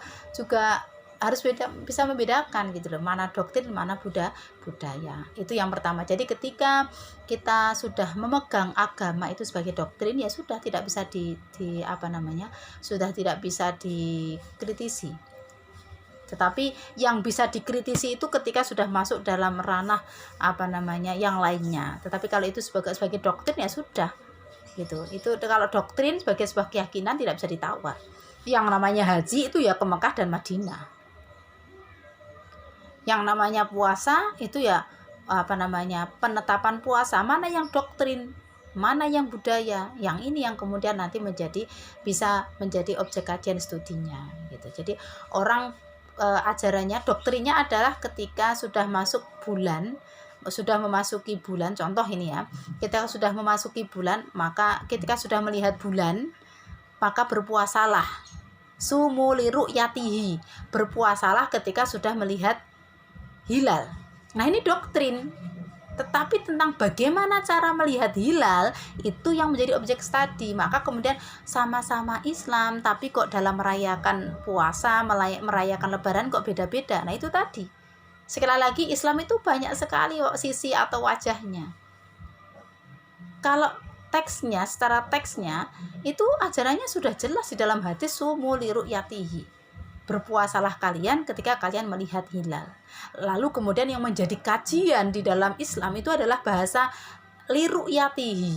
harus bisa membedakan gitu loh, mana doktrin, mana budaya. Itu yang pertama. Jadi ketika kita sudah memegang agama itu sebagai doktrin, ya sudah tidak bisa sudah tidak bisa dikritisi. Tetapi yang bisa dikritisi itu ketika sudah masuk dalam ranah yang lainnya. Tetapi kalau itu sebagai doktrin, ya sudah gitu. Itu kalau doktrin sebagai sebuah keyakinan tidak bisa ditawar. Yang namanya haji itu ya ke Mekah dan Madinah. Yang namanya puasa itu ya penetapan puasa, mana yang doktrin, mana yang budaya, yang ini yang kemudian nanti bisa menjadi objek kajian studinya gitu. Jadi orang ajarannya, doktrinnya adalah ketika sudah memasuki bulan, contoh ini ya, kita sudah memasuki bulan, maka ketika sudah melihat bulan, maka berpuasalah, sumu li ru'yatihi, berpuasalah ketika sudah melihat hilal. Nah, ini doktrin. Tetapi tentang bagaimana cara melihat hilal itu yang menjadi objek studi. Maka kemudian sama-sama Islam, tapi kok dalam merayakan puasa, merayakan lebaran kok beda-beda. Nah, itu tadi. Sekali lagi, Islam itu banyak sekali sisi atau wajahnya. Kalau secara teksnya itu ajarannya sudah jelas di dalam hadis sumu li ru'yatihi, berpuasalah kalian ketika kalian melihat hilal. Lalu kemudian yang menjadi kajian di dalam Islam itu adalah bahasa li ru'yatihi.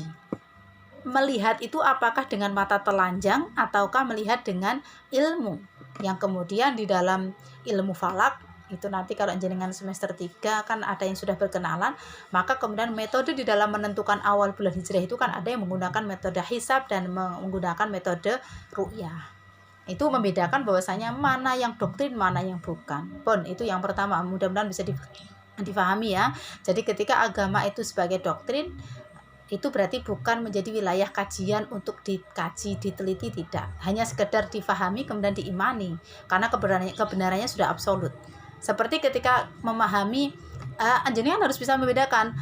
Melihat itu apakah dengan mata telanjang ataukah melihat dengan ilmu. Yang kemudian di dalam ilmu falak itu nanti kalau jenengan semester 3 kan ada yang sudah berkenalan, maka kemudian metode di dalam menentukan awal bulan Hijriah itu kan ada yang menggunakan metode hisab dan menggunakan metode ru'yah. Itu membedakan bahwasanya mana yang doktrin, mana yang bukan. Itu yang pertama, mudah-mudahan bisa difahami ya. Jadi ketika agama itu sebagai doktrin, itu berarti bukan menjadi wilayah kajian untuk dikaji, diteliti, tidak. Hanya sekedar difahami kemudian diimani, karena kebenarannya sudah absolut. Seperti ketika memahami, jenengan harus bisa membedakan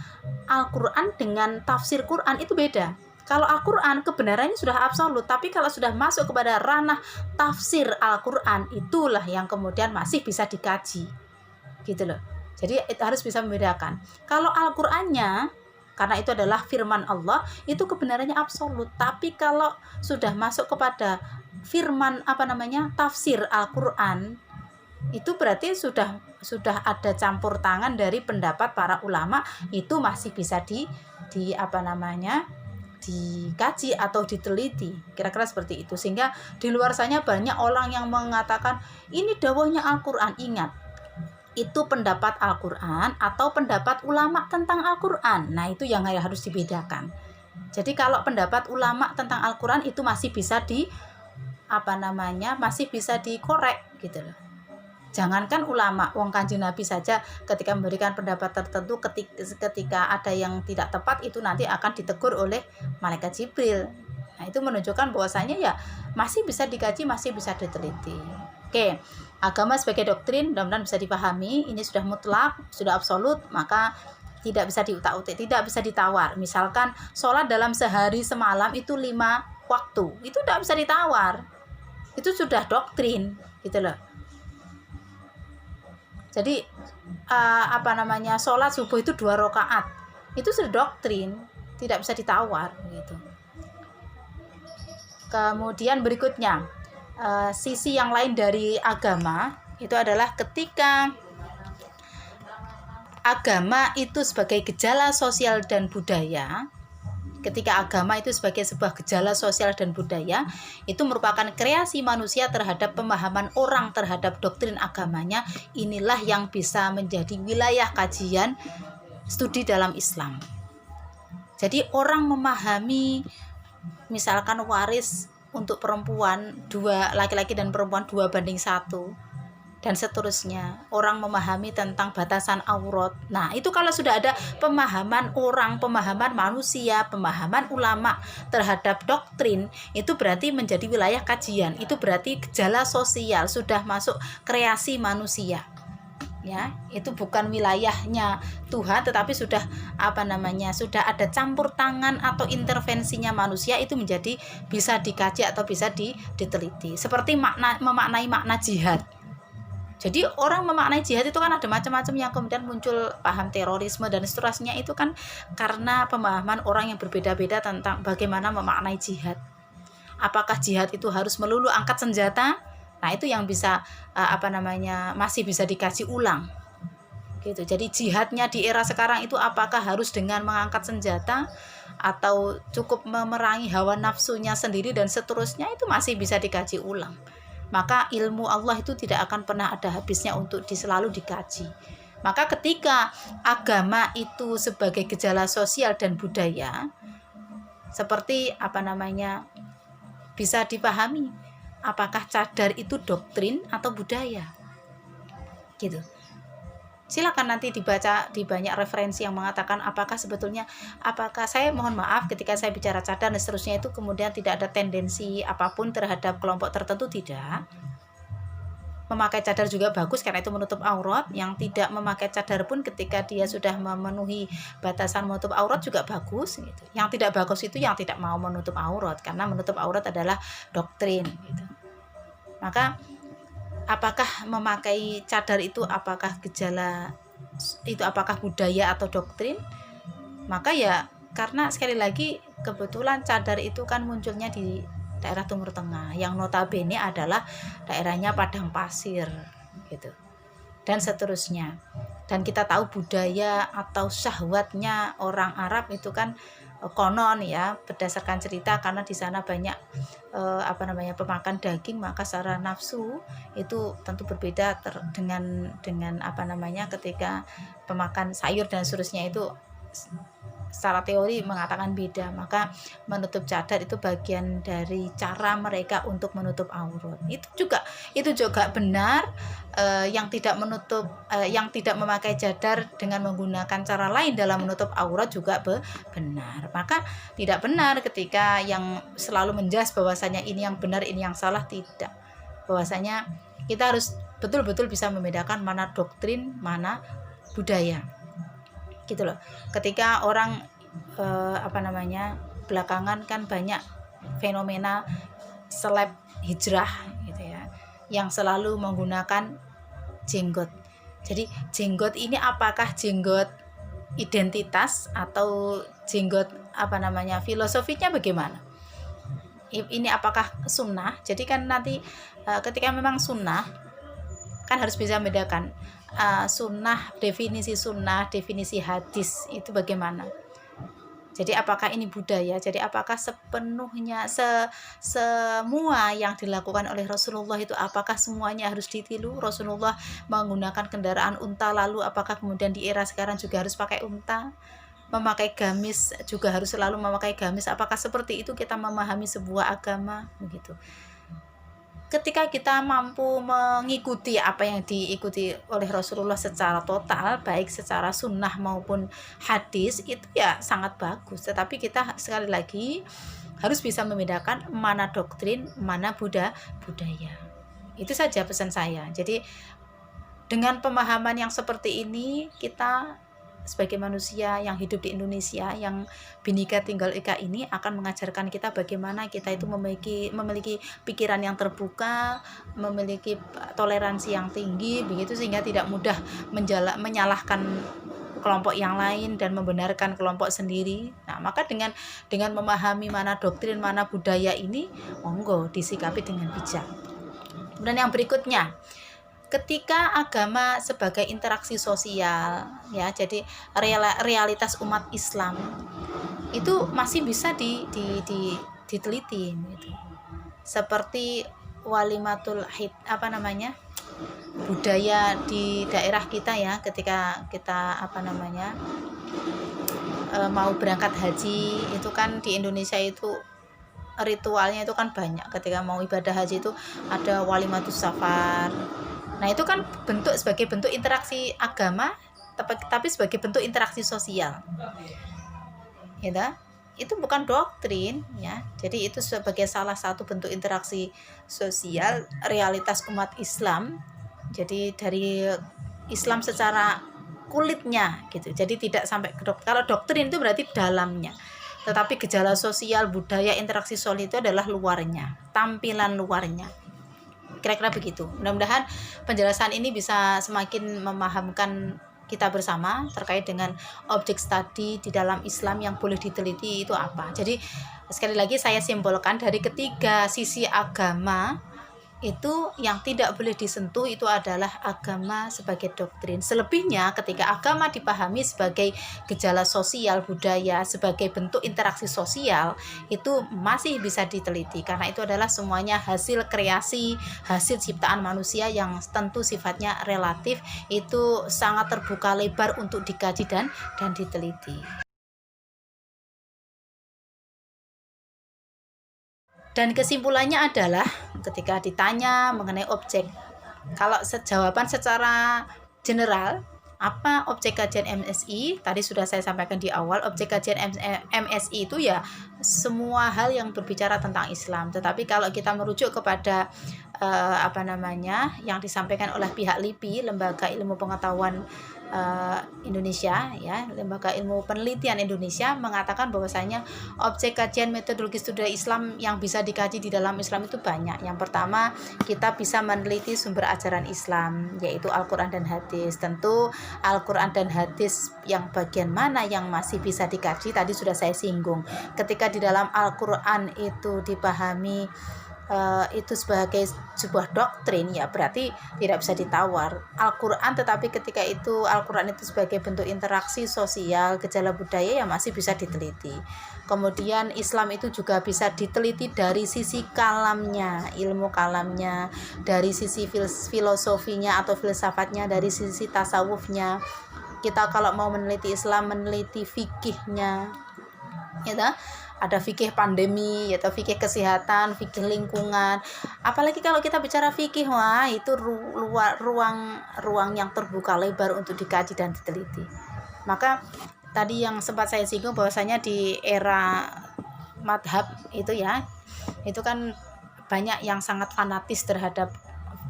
Al-Quran dengan tafsir Quran, itu beda. Kalau Al-Quran kebenarannya sudah absolut, tapi kalau sudah masuk kepada ranah tafsir Al-Quran, itulah yang kemudian masih bisa dikaji gitu loh. Jadi itu harus bisa membedakan. Kalau Al-Qurannya, karena itu adalah firman Allah, itu kebenarannya absolut. Tapi kalau sudah masuk kepada firman tafsir Al-Quran, itu berarti sudah ada campur tangan dari pendapat para ulama, itu masih bisa dikaji atau diteliti, kira-kira seperti itu. Sehingga di luar sana banyak orang yang mengatakan ini dawahnya Al-Quran. Ingat, itu pendapat Al-Quran atau pendapat ulama tentang Al-Quran. Nah, itu yang harus dibedakan. Jadi kalau pendapat ulama tentang Al-Quran itu masih bisa masih bisa dikorek gitu loh. Jangankan ulama, wong Kanjeng Nabi saja ketika memberikan pendapat tertentu, ketika ada yang tidak tepat, itu nanti akan ditegur oleh malaikat Jibril. Nah, itu menunjukkan bahwasanya ya masih bisa dikaji, masih bisa diteliti. Oke, agama sebagai doktrin mudah-mudahan bisa dipahami. Ini sudah mutlak, sudah absolut, maka tidak bisa diutak-utik, tidak bisa ditawar. Misalkan sholat dalam sehari semalam itu 5 waktu, itu tidak bisa ditawar. Itu sudah doktrin gitu loh. Jadi sholat subuh itu 2 rakaat, itu sudah doktrin, tidak bisa ditawar gitu. Kemudian berikutnya, sisi yang lain dari agama itu adalah ketika agama itu sebagai gejala sosial dan budaya. Ketika agama itu sebagai sebuah gejala sosial dan budaya, itu merupakan kreasi manusia terhadap pemahaman orang terhadap doktrin agamanya. Inilah yang bisa menjadi wilayah kajian studi dalam Islam. Jadi orang memahami misalkan waris untuk perempuan dua, laki-laki dan perempuan 2:1, dan seterusnya. Orang memahami tentang batasan aurat. Nah, itu kalau sudah ada pemahaman orang, pemahaman manusia, pemahaman ulama terhadap doktrin, itu berarti menjadi wilayah kajian. Itu berarti gejala sosial, sudah masuk kreasi manusia. Ya, itu bukan wilayahnya Tuhan, tetapi sudah sudah ada campur tangan atau intervensinya manusia, itu menjadi bisa dikaji atau bisa diteliti. Seperti memaknai makna jihad. Jadi orang memaknai jihad itu kan ada macam-macam, yang kemudian muncul paham terorisme dan seterusnya, itu kan karena pemahaman orang yang berbeda-beda tentang bagaimana memaknai jihad. Apakah jihad itu harus melulu angkat senjata? Nah, itu yang bisa masih bisa dikaji ulang. Gitu. Jadi jihadnya di era sekarang itu apakah harus dengan mengangkat senjata atau cukup memerangi hawa nafsunya sendiri dan seterusnya, itu masih bisa dikaji ulang. Maka ilmu Allah itu tidak akan pernah ada habisnya untuk selalu dikaji. Maka ketika agama itu sebagai gejala sosial dan budaya, seperti bisa dipahami apakah cadar itu doktrin atau budaya, gitu. Silakan nanti dibaca di banyak referensi yang mengatakan apakah saya mohon maaf ketika saya bicara cadar dan seterusnya itu kemudian tidak ada tendensi apapun terhadap kelompok tertentu, tidak. Memakai cadar juga bagus karena itu menutup aurat. Yang tidak memakai cadar pun ketika dia sudah memenuhi batasan menutup aurat juga bagus, gitu. Yang tidak bagus itu yang tidak mau menutup aurat, karena menutup aurat adalah doktrin, gitu. Maka apakah memakai cadar itu apakah gejala itu apakah budaya atau doktrin? Maka ya karena sekali lagi kebetulan cadar itu kan munculnya di daerah Timur Tengah yang notabene adalah daerahnya padang pasir, gitu, dan seterusnya. Dan kita tahu budaya atau syahwatnya orang Arab itu kan konon ya, berdasarkan cerita, karena di sana banyak pemakan daging, maka secara nafsu itu tentu berbeda dengan ketika pemakan sayur dan seterusnya, itu secara teori mengatakan beda. Maka menutup cadar itu bagian dari cara mereka untuk menutup aurat. Itu juga benar. Yang tidak memakai cadar dengan menggunakan cara lain dalam menutup aurat juga benar. Maka tidak benar ketika yang selalu menjelas bahwasanya ini yang benar, ini yang salah, tidak. Bahwasanya kita harus betul-betul bisa membedakan mana doktrin, mana budaya. Gitu loh. Ketika orang belakangan kan banyak fenomena seleb hijrah, gitu ya, yang selalu menggunakan jenggot. Jadi jenggot ini apakah jenggot identitas atau jenggot filosofinya bagaimana? Ini apakah sunnah? Jadi kan nanti ketika memang sunnah kan harus bisa membedakan sunnah, definisi hadis itu bagaimana. Jadi apakah ini budaya? Jadi apakah sepenuhnya semua yang dilakukan oleh Rasulullah itu apakah semuanya harus ditiru? Rasulullah menggunakan kendaraan unta, lalu apakah kemudian di era sekarang juga harus pakai unta? Memakai gamis juga harus selalu memakai gamis? Apakah seperti itu kita memahami sebuah agama? Begitu. Ketika kita mampu mengikuti apa yang diikuti oleh Rasulullah secara total, baik secara sunnah maupun hadis, itu ya sangat bagus. Tetapi kita sekali lagi harus bisa membedakan mana doktrin, mana budaya. Itu saja pesan saya. Jadi dengan pemahaman yang seperti ini, kita sebagai manusia yang hidup di Indonesia, yang Bhinneka Tunggal Ika ini akan mengajarkan kita bagaimana kita itu memiliki pikiran yang terbuka, memiliki toleransi yang tinggi, begitu, sehingga tidak mudah menyalahkan kelompok yang lain dan membenarkan kelompok sendiri. Nah, maka dengan memahami mana doktrin, mana budaya ini, monggo disikapi dengan bijak. Kemudian yang berikutnya, ketika agama sebagai interaksi sosial, ya, jadi realitas umat Islam itu masih bisa diteliti, gitu. Seperti walimatul haid, budaya di daerah kita ya, ketika kita mau berangkat haji, itu kan di Indonesia itu ritualnya itu kan banyak. Ketika mau ibadah haji itu ada walimatus safar. Nah, itu kan sebagai bentuk interaksi agama, tapi sebagai bentuk interaksi sosial. Ya, itu bukan doktrin ya. Jadi itu sebagai salah satu bentuk interaksi sosial realitas umat Islam. Jadi dari Islam secara kulitnya gitu. Jadi tidak sampai ke kalau doktrin itu berarti dalamnya. Tetapi gejala sosial, budaya, interaksi sosial itu adalah luarnya, tampilan luarnya. Kira-kira begitu. Mudah-mudahan penjelasan ini bisa semakin memahamkan kita bersama terkait dengan objek studi di dalam Islam yang boleh diteliti itu apa. Jadi sekali lagi saya simpulkan dari ketiga sisi agama itu yang tidak boleh disentuh itu adalah agama sebagai doktrin. Selebihnya ketika agama dipahami sebagai gejala sosial budaya, sebagai bentuk interaksi sosial, itu masih bisa diteliti karena itu adalah semuanya hasil kreasi, hasil ciptaan manusia yang tentu sifatnya relatif, itu sangat terbuka lebar untuk dikaji dan diteliti. Dan kesimpulannya adalah ketika ditanya mengenai objek, kalau jawaban secara general, apa objek kajian MSI? Tadi sudah saya sampaikan di awal, objek kajian MSI itu ya semua hal yang berbicara tentang Islam. Tetapi kalau kita merujuk kepada yang disampaikan oleh pihak LIPI, Lembaga Ilmu Pengetahuan Indonesia ya, Lembaga Ilmu Penelitian Indonesia mengatakan bahwasanya objek kajian metodologi studi Islam yang bisa dikaji di dalam Islam itu banyak. Yang pertama, kita bisa meneliti sumber ajaran Islam yaitu Al-Qur'an dan hadis. Tentu Al-Qur'an dan hadis yang bagian mana yang masih bisa dikaji tadi sudah saya singgung. Ketika di dalam Al-Qur'an itu dipahami itu sebagai sebuah doktrin ya berarti tidak bisa ditawar Al-Quran, tetapi ketika itu Al-Quran itu sebagai bentuk interaksi sosial, gejala budaya yang masih bisa diteliti. Kemudian Islam itu juga bisa diteliti dari sisi kalamnya, ilmu kalamnya, dari sisi filosofinya atau filsafatnya, dari sisi tasawufnya. Kita kalau mau meneliti Islam, meneliti fikihnya ya, ada fikih pandemi atau fikih kesehatan, fikih lingkungan. Apalagi kalau kita bicara fikih, wah itu ruang yang terbuka lebar untuk dikaji dan diteliti. Maka tadi yang sempat saya singgung bahwasanya di era madhab itu ya, itu kan banyak yang sangat fanatis terhadap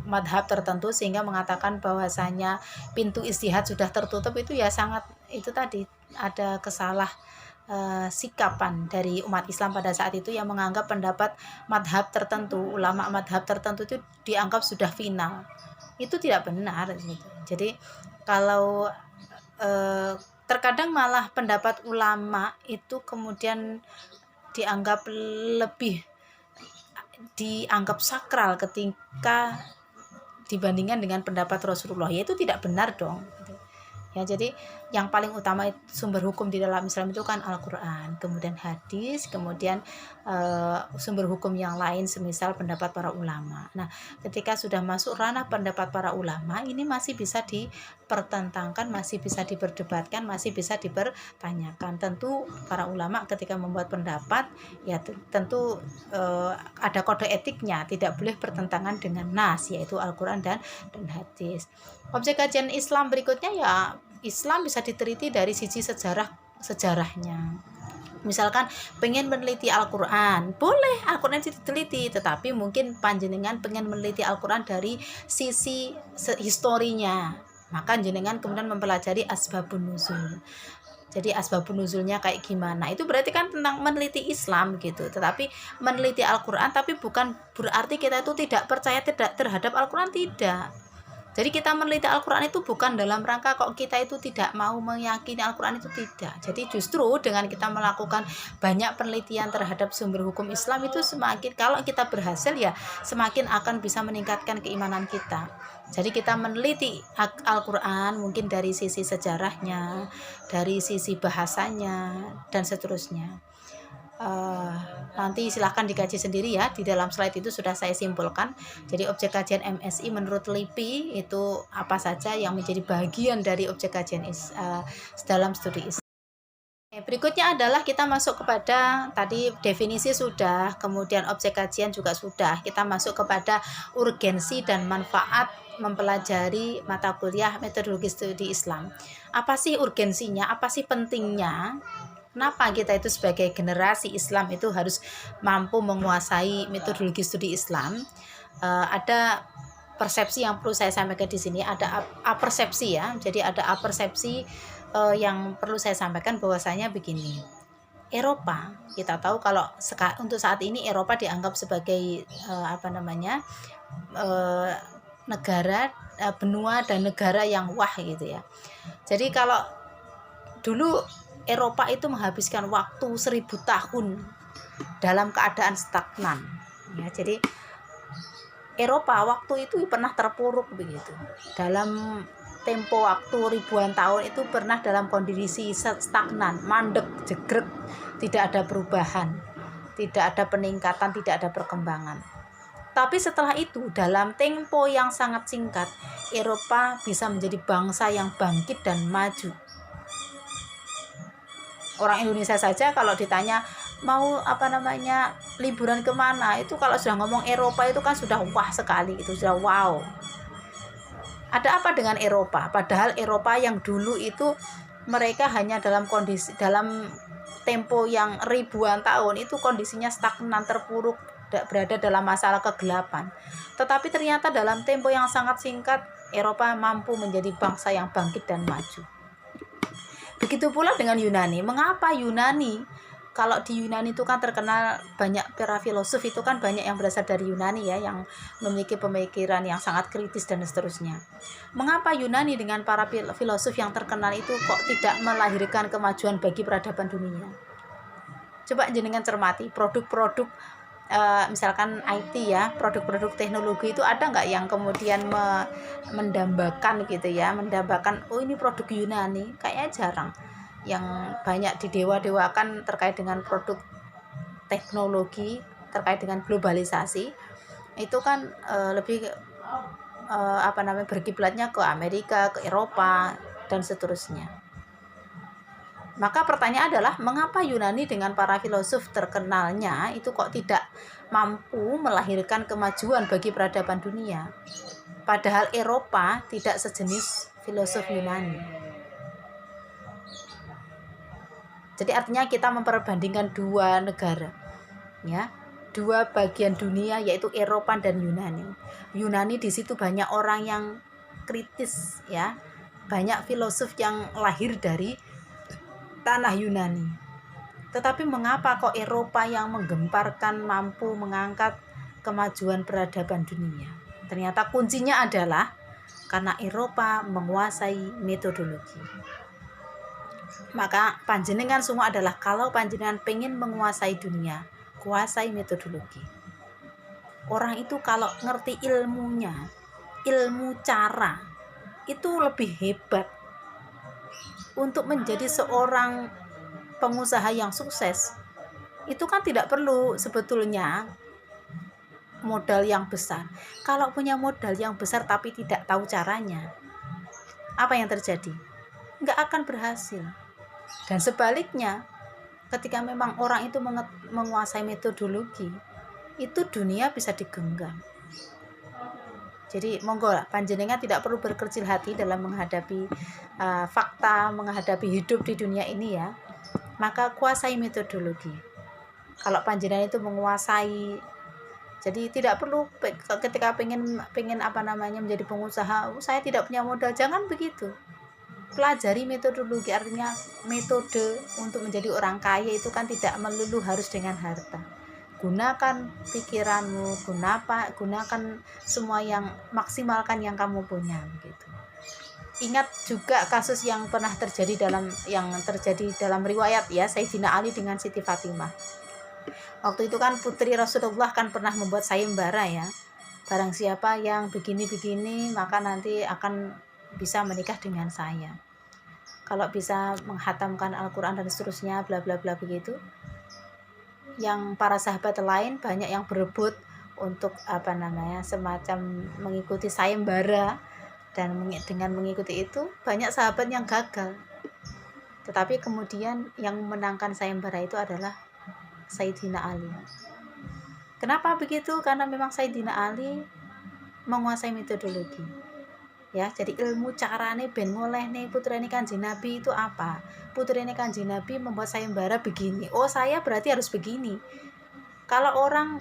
madhab tertentu sehingga mengatakan bahwasanya pintu istihad sudah tertutup. Itu ya sangat, itu tadi ada sikapan dari umat Islam pada saat itu yang menganggap pendapat madhab tertentu, ulama madhab tertentu itu dianggap sudah final. Itu tidak benar gitu. Jadi kalau terkadang malah pendapat ulama itu kemudian dianggap sakral ketika dibandingkan dengan pendapat Rasulullah, yaitu tidak benar dong. Ya, jadi yang paling utama sumber hukum di dalam Islam itu kan Al-Quran, kemudian hadis, kemudian sumber hukum yang lain semisal pendapat para ulama. Nah, ketika sudah masuk ranah pendapat para ulama, ini masih bisa dipertentangkan, masih bisa diperdebatkan, masih bisa dipertanyakan. Tentu para ulama ketika membuat pendapat, ya tentu ada kode etiknya, tidak boleh bertentangan dengan nas, yaitu Al-Quran dan hadis. Objek kajian Islam berikutnya ya Islam bisa diteliti dari sisi sejarahnya. Misalkan pengen meneliti Al-Quran, boleh Al-Quran diteliti, tetapi mungkin panjenengan pengen meneliti Al-Quran dari sisi historinya, maka jenengan kemudian mempelajari asbabun nuzul. Jadi asbabun nuzulnya kayak gimana, itu berarti kan tentang meneliti Islam gitu. Tetapi meneliti Al-Quran tapi bukan berarti kita itu tidak percaya terhadap Al-Quran, tidak. Jadi kita meneliti Al-Quran itu bukan dalam rangka kok kita itu tidak mau meyakini Al-Quran, itu tidak. Jadi justru dengan kita melakukan banyak penelitian terhadap sumber hukum Islam itu semakin, kalau kita berhasil ya semakin akan bisa meningkatkan keimanan kita. Jadi kita meneliti Al-Quran mungkin dari sisi sejarahnya, dari sisi bahasanya, dan seterusnya. Nanti silahkan dikaji sendiri ya, di dalam slide itu sudah saya simpulkan. Jadi objek kajian MSI menurut LIPI itu apa saja yang menjadi bagian dari objek kajian dalam studi Islam. Berikutnya adalah kita masuk kepada tadi definisi sudah, kemudian objek kajian juga sudah. Kita masuk kepada urgensi dan manfaat mempelajari mata kuliah metodologi studi Islam. Apa sih urgensinya? Apa sih pentingnya? Kenapa kita itu sebagai generasi Islam itu harus mampu menguasai metodologi studi Islam? Ada persepsi yang perlu saya sampaikan di sini, ada apersepsi ya. Jadi ada apersepsi yang perlu saya sampaikan bahwasanya begini. Eropa, kita tahu kalau untuk saat ini Eropa dianggap sebagai negara benua dan negara yang wah gitu ya. Jadi kalau dulu Eropa itu menghabiskan waktu 1000 tahun dalam keadaan stagnan ya. Jadi Eropa waktu itu pernah terpuruk begitu. Dalam tempo waktu ribuan tahun itu pernah dalam kondisi stagnan, mandek, jegrek, tidak ada perubahan, tidak ada peningkatan, tidak ada perkembangan. Tapi setelah itu dalam tempo yang sangat singkat, Eropa bisa menjadi bangsa yang bangkit dan maju. Orang Indonesia saja kalau ditanya mau liburan kemana, itu kalau sudah ngomong Eropa itu kan sudah wah sekali, itu sudah wow. Ada apa dengan Eropa? Padahal Eropa yang dulu itu mereka hanya dalam tempo yang ribuan tahun itu kondisinya stagnan, terpuruk, berada dalam masalah kegelapan. Tetapi ternyata dalam tempo yang sangat singkat Eropa mampu menjadi bangsa yang bangkit dan maju. Begitu pula dengan Yunani. Mengapa Yunani? Kalau di Yunani itu kan terkenal banyak para filosof, itu kan banyak yang berasal dari Yunani ya, yang memiliki pemikiran yang sangat kritis dan seterusnya. Mengapa Yunani dengan para filosof yang terkenal itu kok tidak melahirkan kemajuan bagi peradaban dunia? Coba jenengan cermati produk-produk misalkan IT ya, produk-produk teknologi itu ada nggak yang kemudian mendambakan gitu ya, mendambakan oh ini produk Yunani? Kayaknya jarang. Yang banyak didewa-dewakan terkait dengan produk teknologi, terkait dengan globalisasi itu kan lebih berkiblatnya ke Amerika, ke Eropa dan seterusnya. Maka pertanyaan adalah mengapa Yunani dengan para filosof terkenalnya itu kok tidak mampu melahirkan kemajuan bagi peradaban dunia, padahal Eropa tidak sejenis filosof Yunani. Jadi artinya kita memperbandingkan dua negara ya, dua bagian dunia yaitu Eropa dan Yunani. Yunani di situ banyak orang yang kritis ya, banyak filosof yang lahir dari tanah Yunani. Tetapi mengapa kok Eropa yang menggemparkan mampu mengangkat kemajuan peradaban dunia? Ternyata kuncinya adalah karena Eropa menguasai metodologi. Maka panjenengan semua adalah kalau panjenengan pengen menguasai dunia, kuasai metodologi. Orang itu kalau ngerti ilmunya, ilmu cara, itu lebih hebat. Untuk menjadi seorang pengusaha yang sukses, itu kan tidak perlu sebetulnya modal yang besar. Kalau punya modal yang besar tapi tidak tahu caranya, apa yang terjadi? Nggak akan berhasil. Dan sebaliknya, ketika memang orang itu menguasai metodologi, itu dunia bisa digenggam. Jadi monggo panjenengan tidak perlu berkecil hati dalam menghadapi fakta, menghadapi hidup di dunia ini ya. Maka kuasai metodologi. Kalau panjenengan itu menguasai, jadi tidak perlu ketika pengen menjadi pengusaha, saya tidak punya modal, jangan begitu. Pelajari metodologi, artinya metode untuk menjadi orang kaya itu kan tidak melulu harus dengan harta. Gunakan pikiranmu, gunakan semua yang maksimalkan yang kamu punya gitu. Ingat juga kasus yang pernah terjadi dalam riwayat ya, Sayyidina Ali dengan Siti Fatimah. Waktu itu kan putri Rasulullah kan pernah membuat sayembara ya. Barang siapa yang begini-begini maka nanti akan bisa menikah dengan saya. Kalau bisa menghatamkan Al-Quran dan seterusnya bla bla bla begitu. Yang para sahabat lain banyak yang berebut untuk semacam mengikuti sayembara, dan dengan mengikuti itu banyak sahabat yang gagal. Tetapi kemudian yang memenangkan sayembara itu adalah Sayyidina Ali. Kenapa begitu? Karena memang Sayyidina Ali menguasai metodologi. Ya, jadi ilmu carane ben ngolehne putrane Kanjeng Nabi itu apa? Putrane Kanjeng Nabi membuat sayembara begini. Oh, saya berarti harus begini. Kalau orang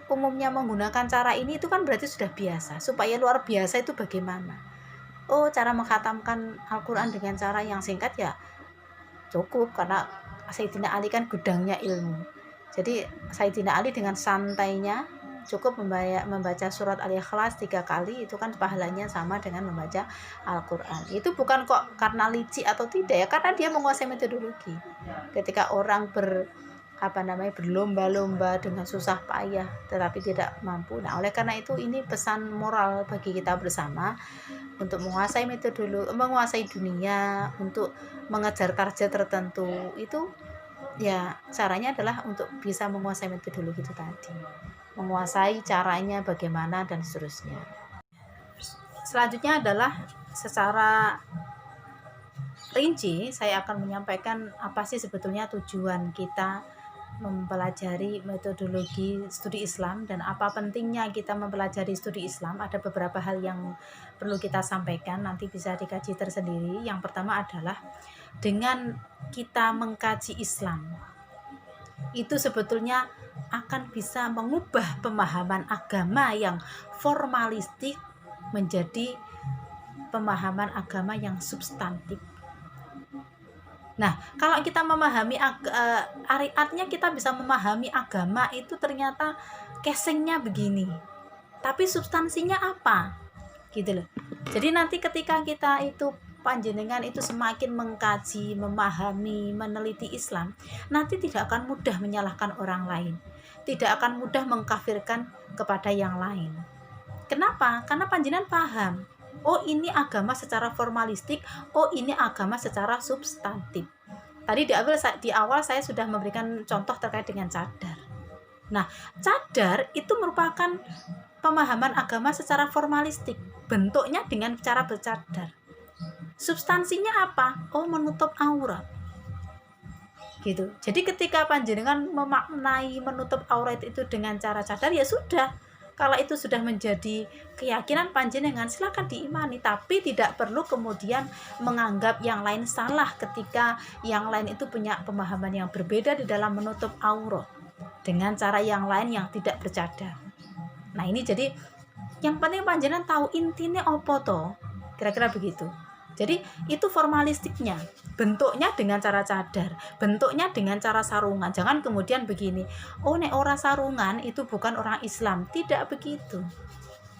umumnya menggunakan cara ini itu kan berarti sudah biasa. Supaya luar biasa itu bagaimana? Oh, cara menghatamkan Al-Quran dengan cara yang singkat ya cukup, karena Sayyidina Ali kan gudangnya ilmu. Jadi Sayyidina Ali dengan santainya cukup membaca surat Al-Ikhlas 3 kali, itu kan pahalanya sama dengan membaca Al-Quran. Itu bukan kok karena licik atau tidak ya, karena dia menguasai metodologi. Ketika orang berlomba-lomba dengan susah payah tetapi tidak mampu. Nah, oleh karena itu ini pesan moral bagi kita bersama untuk menguasai metodologi, menguasai dunia, untuk mengejar target tertentu. Itu ya caranya adalah untuk bisa menguasai metodologi itu tadi, menguasai caranya bagaimana dan seterusnya. Selanjutnya adalah secara rinci saya akan menyampaikan apa sih sebetulnya tujuan kita mempelajari metodologi studi Islam dan apa pentingnya kita mempelajari studi Islam. Ada beberapa hal yang perlu kita sampaikan, nanti bisa dikaji tersendiri. Yang pertama adalah dengan kita mengkaji Islam itu sebetulnya akan bisa mengubah pemahaman agama yang formalistik menjadi pemahaman agama yang substantif. Nah, kalau kita memahami artinya kita bisa memahami agama itu ternyata casingnya begini, tapi substansinya apa? Gitu loh. Jadi nanti ketika kita itu panjenengan itu semakin mengkaji, memahami, meneliti Islam, nanti tidak akan mudah menyalahkan orang lain, tidak akan mudah mengkafirkan kepada yang lain. Kenapa? Karena panjenengan paham, oh ini agama secara formalistik, oh ini agama secara substantif. Tadi di awal saya sudah memberikan contoh terkait dengan cadar. Nah, cadar itu merupakan pemahaman agama secara formalistik, bentuknya dengan cara bercadar. Substansinya apa? Oh, menutup aurat. Gitu. Jadi ketika panjenengan memaknai menutup aurat itu dengan cara cadar, ya sudah. Kalau itu sudah menjadi keyakinan panjenengan, silakan diimani, tapi tidak perlu kemudian menganggap yang lain salah ketika yang lain itu punya pemahaman yang berbeda di dalam menutup aurat dengan cara yang lain yang tidak bercadar. Nah, ini jadi yang penting panjenengan tahu intinya opo to, kira-kira begitu. Jadi itu formalistiknya, bentuknya dengan cara cadar, bentuknya dengan cara sarungan. Jangan kemudian begini, oh nek ora sarungan itu bukan orang Islam. Tidak begitu.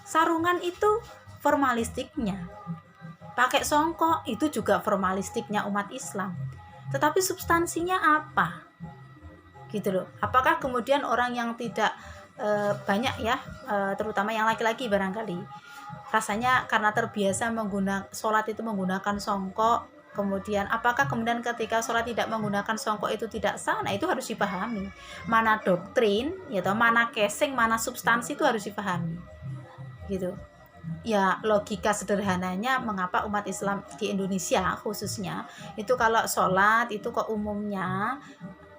Sarungan itu formalistiknya, pakai songkok itu juga formalistiknya umat Islam. Tetapi substansinya apa? Gitu loh. Apakah kemudian orang yang tidak banyak ya, terutama yang laki-laki barangkali, rasanya karena terbiasa sholat itu menggunakan songkok, kemudian apakah kemudian ketika sholat tidak menggunakan songkok itu tidak sah? Nah, itu harus dipahami, mana doktrin ya toh, mana casing, mana substansi, itu harus dipahami gitu ya. Logika sederhananya mengapa umat Islam di Indonesia khususnya itu kalau sholat itu kok umumnya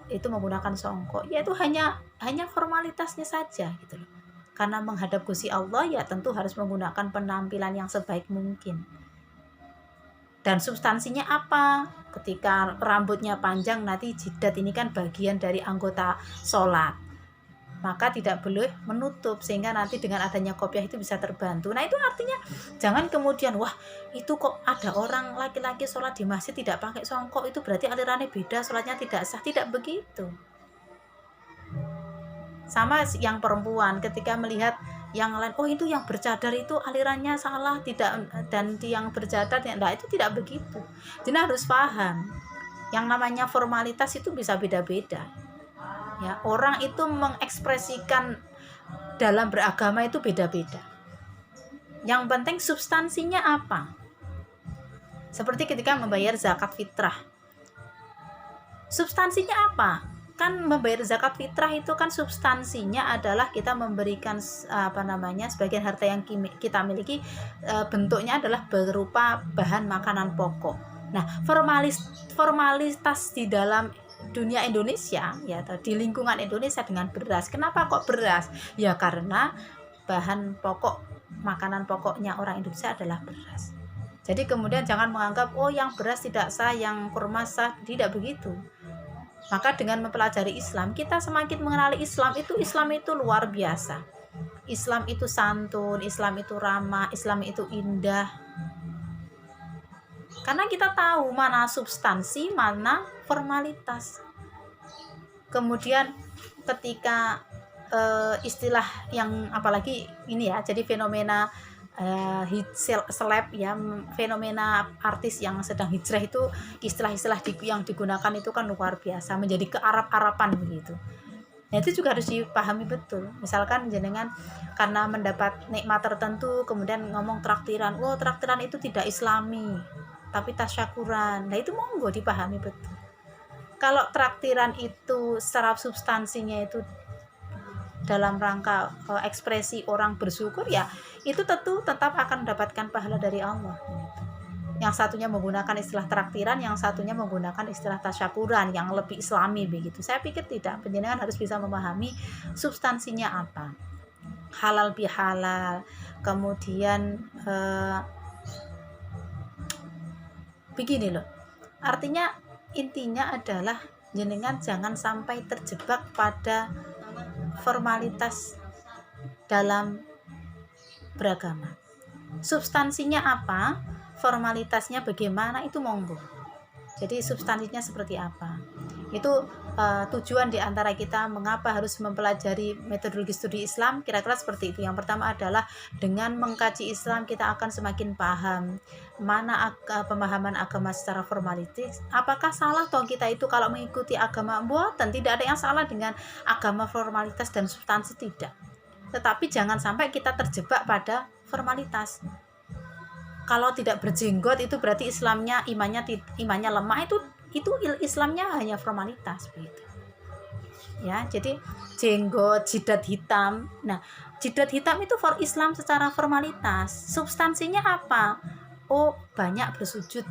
itu menggunakan songkok, ya itu hanya formalitasnya saja gitu loh. Karena menghadap Gusti Allah ya tentu harus menggunakan penampilan yang sebaik mungkin. Dan substansinya apa? Ketika rambutnya panjang, nanti jidat ini kan bagian dari anggota sholat, maka tidak boleh menutup, sehingga nanti dengan adanya kopiah itu bisa terbantu. Nah, itu artinya jangan kemudian wah itu kok ada orang laki-laki sholat di masjid tidak pakai songkok, itu berarti alirannya beda, sholatnya tidak sah. Tidak begitu. Sama yang perempuan ketika melihat yang lain, oh itu yang bercadar itu alirannya salah, tidak, dan yang bercadar tidak, itu tidak begitu. Jadi harus paham yang namanya formalitas itu bisa beda-beda ya. Orang itu mengekspresikan dalam beragama itu beda-beda. Yang penting substansinya apa. Seperti ketika membayar zakat fitrah, substansinya apa? Kan membayar zakat fitrah itu kan substansinya adalah kita memberikan sebagian harta yang kita miliki, bentuknya adalah berupa bahan makanan pokok. Nah, formalitas di dalam dunia Indonesia ya, atau di lingkungan Indonesia dengan beras. Kenapa kok beras? Ya karena bahan pokok, makanan pokoknya orang Indonesia adalah beras. Jadi kemudian jangan menganggap oh yang beras tidak sah, yang kurma sah, tidak begitu. Maka dengan mempelajari Islam, kita semakin mengenali Islam itu luar biasa. Islam itu santun, Islam itu ramah, Islam itu indah. Karena kita tahu mana substansi, mana formalitas. Kemudian ketika istilah yang apalagi ini ya, jadi fenomena seleb ya, fenomena artis yang sedang hijrah itu, istilah-istilah yang digunakan itu kan luar biasa, menjadi kearab-arapan begitu. Nah itu juga harus dipahami betul. Misalkan jenengan karena mendapat nikmat tertentu kemudian ngomong traktiran, oh traktiran itu tidak islami tapi tasyakuran. Nah itu monggo dipahami betul. Kalau traktiran itu secara substansinya itu dalam rangka ekspresi orang bersyukur, ya itu tentu tetap akan mendapatkan pahala dari Allah. Yang satunya menggunakan istilah traktiran, yang satunya menggunakan istilah tasyakuran yang lebih islami begitu. Saya pikir tidak, penjenengan harus bisa memahami substansinya apa, halal bihalal. Kemudian begini loh, artinya intinya adalah jenengan jangan sampai terjebak pada formalitas dalam beragama. Substansinya apa, formalitasnya bagaimana, itu monggo. Jadi substansinya seperti apa, itu tujuan diantara kita mengapa harus mempelajari metodologi studi Islam, kira-kira seperti itu. Yang pertama adalah dengan mengkaji Islam kita akan semakin paham mana pemahaman agama secara formalitis. Apakah salah toh kita itu kalau mengikuti agama? Buatan, tidak ada yang salah dengan agama formalitas dan substansi, tidak. Tetapi jangan sampai kita terjebak pada formalitas. Kalau tidak berjenggot itu berarti Islamnya, imannya lemah, itu Islamnya hanya formalitas begitu. Ya, jadi jenggot, jidat hitam. Nah, jidat hitam itu for Islam secara formalitas. Substansinya apa? Oh, banyak bersujud.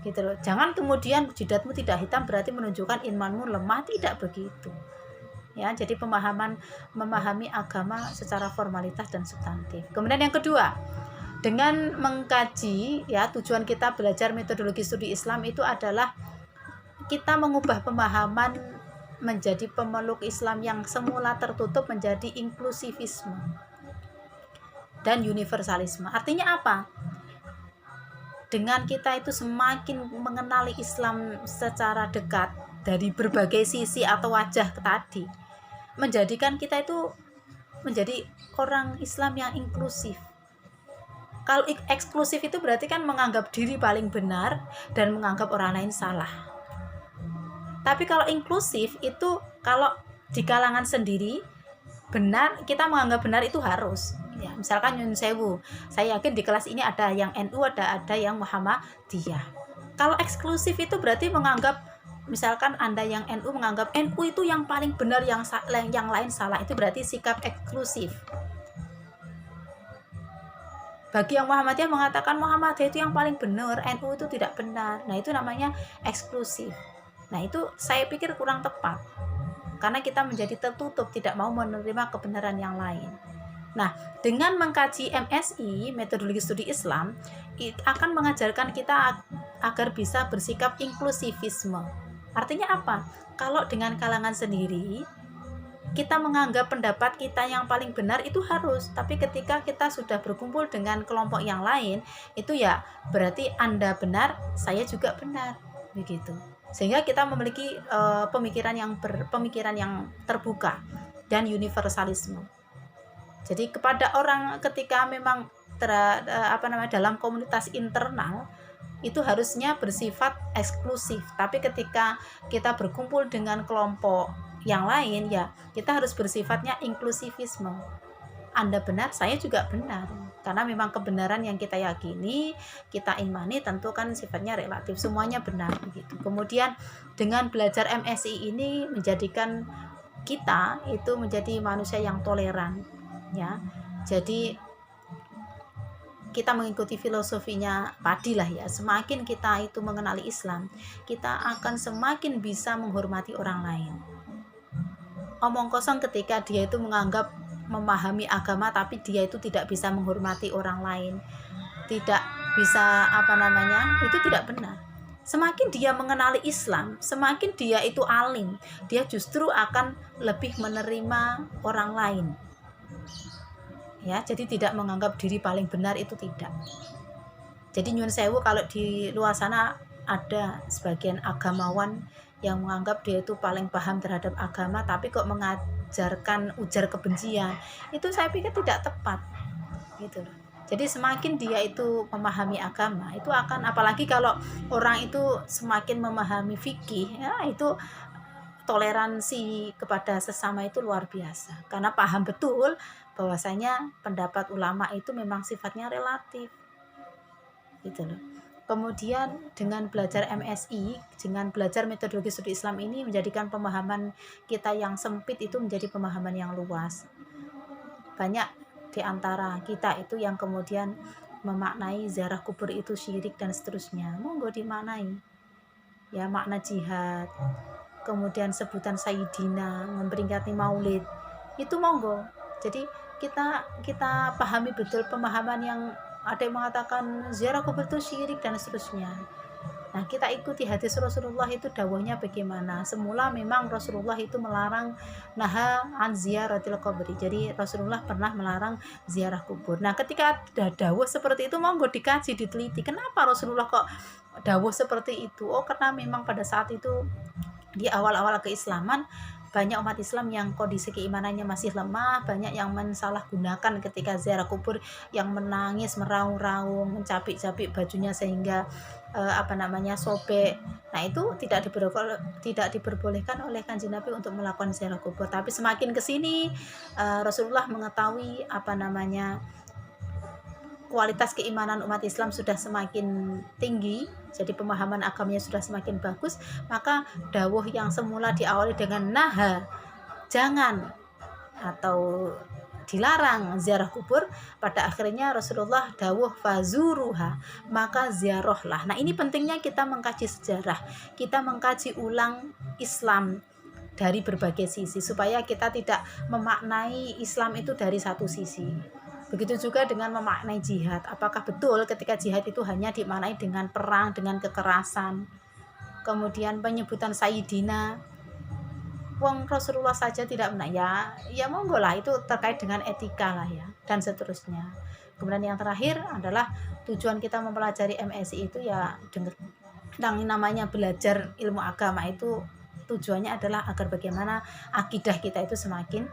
Gitu loh. Jangan kemudian jidatmu tidak hitam berarti menunjukkan imanmu lemah, tidak begitu. Ya, jadi memahami agama secara formalitas dan substantif. Kemudian yang kedua, dengan mengkaji, ya tujuan kita belajar metodologi studi Islam itu adalah kita mengubah pemahaman menjadi pemeluk Islam yang semula tertutup menjadi inklusivisme dan universalisme. Artinya apa? Dengan kita itu semakin mengenali Islam secara dekat dari berbagai sisi atau wajah tadi, menjadikan kita itu menjadi orang Islam yang inklusif. Kalau eksklusif itu berarti kan menganggap diri paling benar dan menganggap orang lain salah. Tapi kalau inklusif itu kalau di kalangan sendiri benar, kita menganggap benar itu harus. Ya, misalkan Nyun Sewu, saya yakin di kelas ini ada yang NU, ada yang Muhammadiyah. Kalau eksklusif itu berarti menganggap, misalkan Anda yang NU menganggap NU itu yang paling benar, yang lain salah. Itu berarti sikap eksklusif. Bagi yang Muhammadiyah mengatakan Muhammadiyah itu yang paling benar, NU itu tidak benar. Nah, itu namanya eksklusif. Nah, itu saya pikir kurang tepat. Karena kita menjadi tertutup, tidak mau menerima kebenaran yang lain. Nah, dengan mengkaji MSI, metodologi studi Islam, akan mengajarkan kita agar bisa bersikap inklusivisme. Artinya apa? Kalau dengan kalangan sendiri, kita menganggap pendapat kita yang paling benar itu harus, tapi ketika kita sudah berkumpul dengan kelompok yang lain, itu ya berarti Anda benar, saya juga benar, begitu. Sehingga kita memiliki pemikiran yang terbuka dan universalisme. Jadi kepada orang ketika memang dalam komunitas internal itu harusnya bersifat eksklusif, tapi ketika kita berkumpul dengan kelompok yang lain, ya kita harus bersifatnya inklusivisme. Anda benar, saya juga benar, karena memang kebenaran yang kita yakini, kita imani tentu kan sifatnya relatif, semuanya benar begitu. Kemudian dengan belajar MSI ini menjadikan kita itu menjadi manusia yang toleran, ya. Jadi kita mengikuti filosofinya Padi lah ya, semakin kita itu mengenali Islam, kita akan semakin bisa menghormati orang lain. Omong kosong ketika dia itu menganggap memahami agama tapi dia itu tidak bisa menghormati orang lain, tidak bisa itu tidak benar. Semakin dia mengenali Islam, semakin dia itu alim, dia justru akan lebih menerima orang lain. Ya, jadi tidak menganggap diri paling benar, itu tidak. Jadi nyun sewu kalau di luar sana ada sebagian agamawan yang menganggap dia itu paling paham terhadap agama tapi kok mengajarkan ujar kebencian, itu saya pikir tidak tepat gitu loh. Jadi semakin dia itu memahami agama, itu akan, apalagi kalau orang itu semakin memahami fikih, ya itu toleransi kepada sesama itu luar biasa, karena paham betul bahwasanya pendapat ulama itu memang sifatnya relatif gitu loh. Kemudian dengan belajar MSI, dengan belajar metodologi studi Islam ini menjadikan pemahaman kita yang sempit itu menjadi pemahaman yang luas. Banyak di antara kita itu yang kemudian memaknai ziarah kubur itu syirik dan seterusnya. Monggo dimaknai. Ya, makna jihad, kemudian sebutan Sayyidina, memperingati Maulid, itu monggo. Jadi kita pahami betul pemahaman yang ada yang mengatakan ziarah kubur itu syirik dan seterusnya. Nah, kita ikuti hadis Rasulullah itu dawahnya bagaimana. Semula memang Rasulullah itu melarang naha an ziyaratil qabri. Jadi Rasulullah pernah melarang ziarah kubur. Nah, ketika ada dawah seperti itu monggo dikaji, diteliti. Kenapa Rasulullah kok dawah seperti itu? Oh, karena memang pada saat itu di awal-awal keislaman banyak umat Islam yang kondisi keimanannya masih lemah, banyak yang mensalahgunakan ketika ziarah kubur, yang menangis, meraung-raung, mencapik-capik bajunya sehingga sobek. Nah, itu tidak diperbolehkan oleh Kanjeng Nabi untuk melakukan ziarah kubur. Tapi semakin ke sini Rasulullah mengetahui kualitas keimanan umat Islam sudah semakin tinggi, jadi pemahaman agamanya sudah semakin bagus, maka dawuh yang semula diawali dengan naha, jangan atau dilarang ziarah kubur, pada akhirnya Rasulullah dawuh fazuruha, maka ziarahlah. Nah, ini pentingnya kita mengkaji sejarah, kita mengkaji ulang Islam dari berbagai sisi, supaya kita tidak memaknai Islam itu dari satu sisi. Begitu juga dengan memaknai jihad. Apakah betul ketika jihad itu hanya dimaknai dengan perang, dengan kekerasan? Kemudian penyebutan Sayyidina, wong Rasulullah saja tidak benar, ya monggo lah, itu terkait dengan etika lah ya, dan seterusnya. Kemudian yang terakhir adalah tujuan kita mempelajari MSI itu ya dengan namanya belajar ilmu agama itu tujuannya adalah agar bagaimana akidah kita itu semakin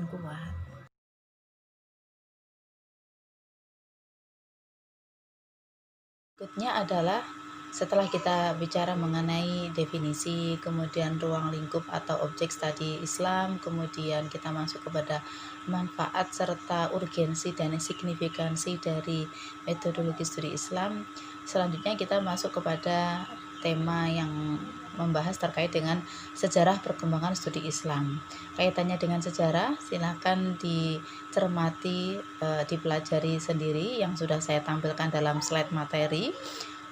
kuat. Berikutnya adalah setelah kita bicara mengenai definisi, kemudian ruang lingkup atau objek studi Islam, kemudian kita masuk kepada manfaat serta urgensi dan signifikansi dari metodologi studi Islam. Selanjutnya kita masuk kepada tema yang membahas terkait dengan sejarah perkembangan studi Islam. Kaitannya dengan sejarah silakan dicermati, dipelajari sendiri yang sudah saya tampilkan dalam slide materi,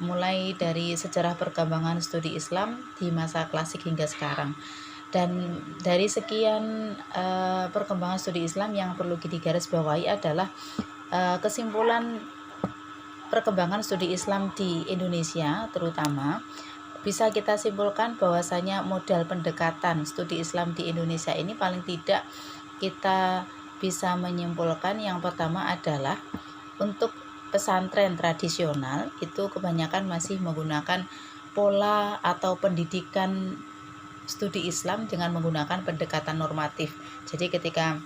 mulai dari sejarah perkembangan studi Islam di masa klasik hingga sekarang. Dan dari sekian perkembangan studi Islam yang perlu digarisbawahi adalah kesimpulan perkembangan studi Islam di Indonesia terutama bisa kita simpulkan bahwasanya modal pendekatan studi Islam di Indonesia ini paling tidak kita bisa menyimpulkan yang pertama adalah untuk pesantren tradisional itu kebanyakan masih menggunakan pola atau pendidikan studi Islam dengan menggunakan pendekatan normatif. Jadi ketika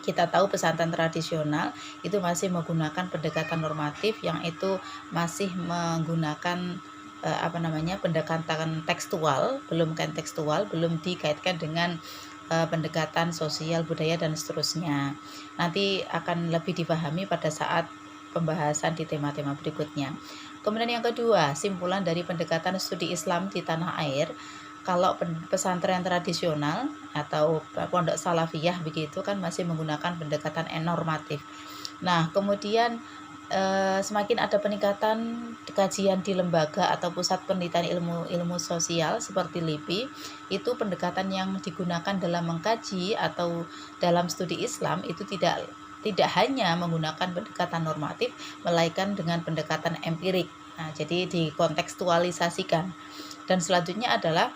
kita tahu pesantren tradisional itu masih menggunakan pendekatan normatif yang itu masih menggunakan pendekatan tekstual, belum kontekstual, belum dikaitkan dengan pendekatan sosial, budaya dan seterusnya. Nanti akan lebih dipahami pada saat pembahasan di tema-tema berikutnya. Kemudian yang kedua, simpulan dari pendekatan studi Islam di tanah air. Kalau pesantren tradisional atau pondok salafiyah begitu kan masih menggunakan pendekatan normatif. Nah, kemudian semakin ada peningkatan kajian di lembaga atau pusat penelitian ilmu sosial seperti LIPI, itu pendekatan yang digunakan dalam mengkaji atau dalam studi Islam itu tidak hanya menggunakan pendekatan normatif, melainkan dengan pendekatan empirik. Nah, jadi dikontekstualisasikan. Dan selanjutnya adalah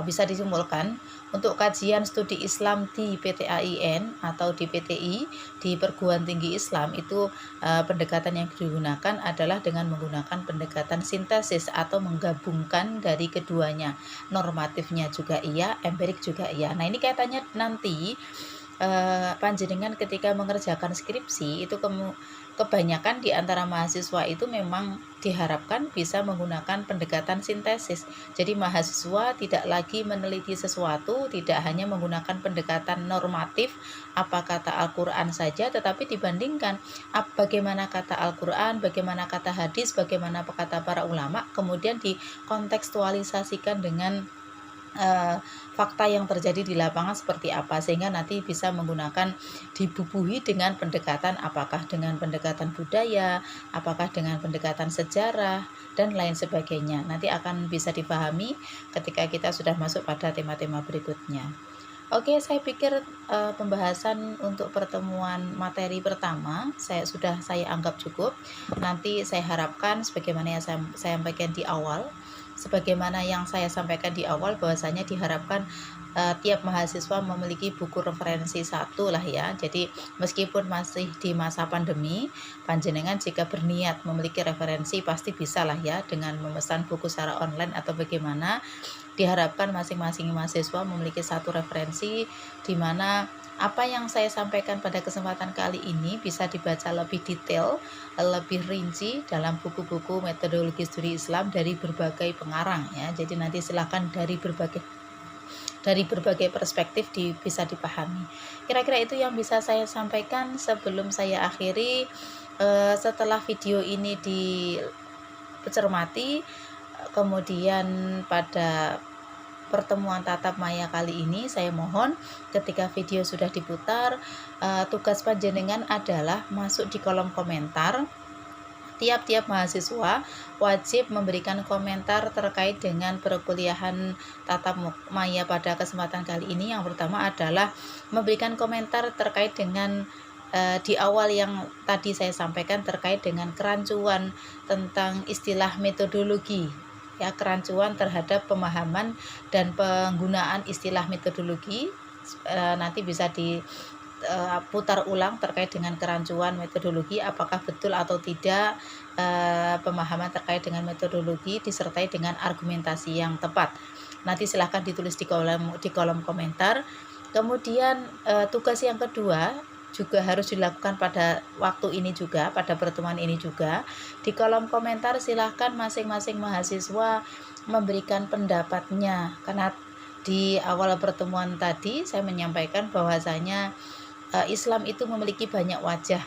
bisa disimpulkan untuk kajian studi Islam di PTAIN atau di PTI, di perguruan tinggi Islam itu pendekatan yang digunakan adalah dengan menggunakan pendekatan sintesis atau menggabungkan dari keduanya, normatifnya juga iya, empirik juga iya. Nah, ini kaitannya nanti panjenengan ketika mengerjakan skripsi itu kebanyakan di antara mahasiswa itu memang diharapkan bisa menggunakan pendekatan sintesis. Jadi mahasiswa tidak lagi meneliti sesuatu, tidak hanya menggunakan pendekatan normatif apa kata Al-Quran saja, tetapi dibandingkan bagaimana kata Al-Quran, bagaimana kata hadis, bagaimana kata para ulama, kemudian dikontekstualisasikan dengan fakta yang terjadi di lapangan seperti apa, sehingga nanti bisa menggunakan dibubuhi dengan pendekatan, apakah dengan pendekatan budaya, apakah dengan pendekatan sejarah, dan lain sebagainya. Nanti akan bisa dipahami ketika kita sudah masuk pada tema-tema berikutnya. Oke, saya pikir pembahasan untuk pertemuan materi pertama sudah saya anggap cukup. Nanti saya harapkan sebagaimana yang saya sampaikan di awal, bahwasanya diharapkan tiap mahasiswa memiliki buku referensi satu lah ya. Jadi meskipun masih di masa pandemi, panjenengan jika berniat memiliki referensi pasti bisa lah ya dengan memesan buku secara online atau bagaimana. Diharapkan masing-masing mahasiswa memiliki satu referensi di mana apa yang saya sampaikan pada kesempatan kali ini bisa dibaca lebih detail, lebih rinci dalam buku-buku metodologi studi Islam dari berbagai pengarang ya. Jadi nanti silakan dari berbagai perspektif bisa dipahami. Kira-kira itu yang bisa saya sampaikan sebelum saya akhiri. Setelah video ini dicermati, kemudian pada pertemuan tatap maya kali ini saya mohon ketika video sudah diputar, tugas panjenengan adalah masuk di kolom komentar. Tiap-tiap mahasiswa wajib memberikan komentar terkait dengan perkuliahan tatap maya pada kesempatan kali ini. Yang pertama adalah memberikan komentar terkait dengan di awal yang tadi saya sampaikan terkait dengan kerancuan tentang istilah metodologi ya, kerancuan terhadap pemahaman dan penggunaan istilah metodologi. Nanti bisa diputar ulang terkait dengan kerancuan metodologi, apakah betul atau tidak pemahaman terkait dengan metodologi disertai dengan argumentasi yang tepat. Nanti silahkan ditulis di kolom komentar. Kemudian tugas yang kedua juga harus dilakukan pada waktu ini juga, pada pertemuan ini juga. Di kolom komentar silahkan masing-masing mahasiswa memberikan pendapatnya, karena di awal pertemuan tadi saya menyampaikan bahwasanya Islam itu memiliki banyak wajah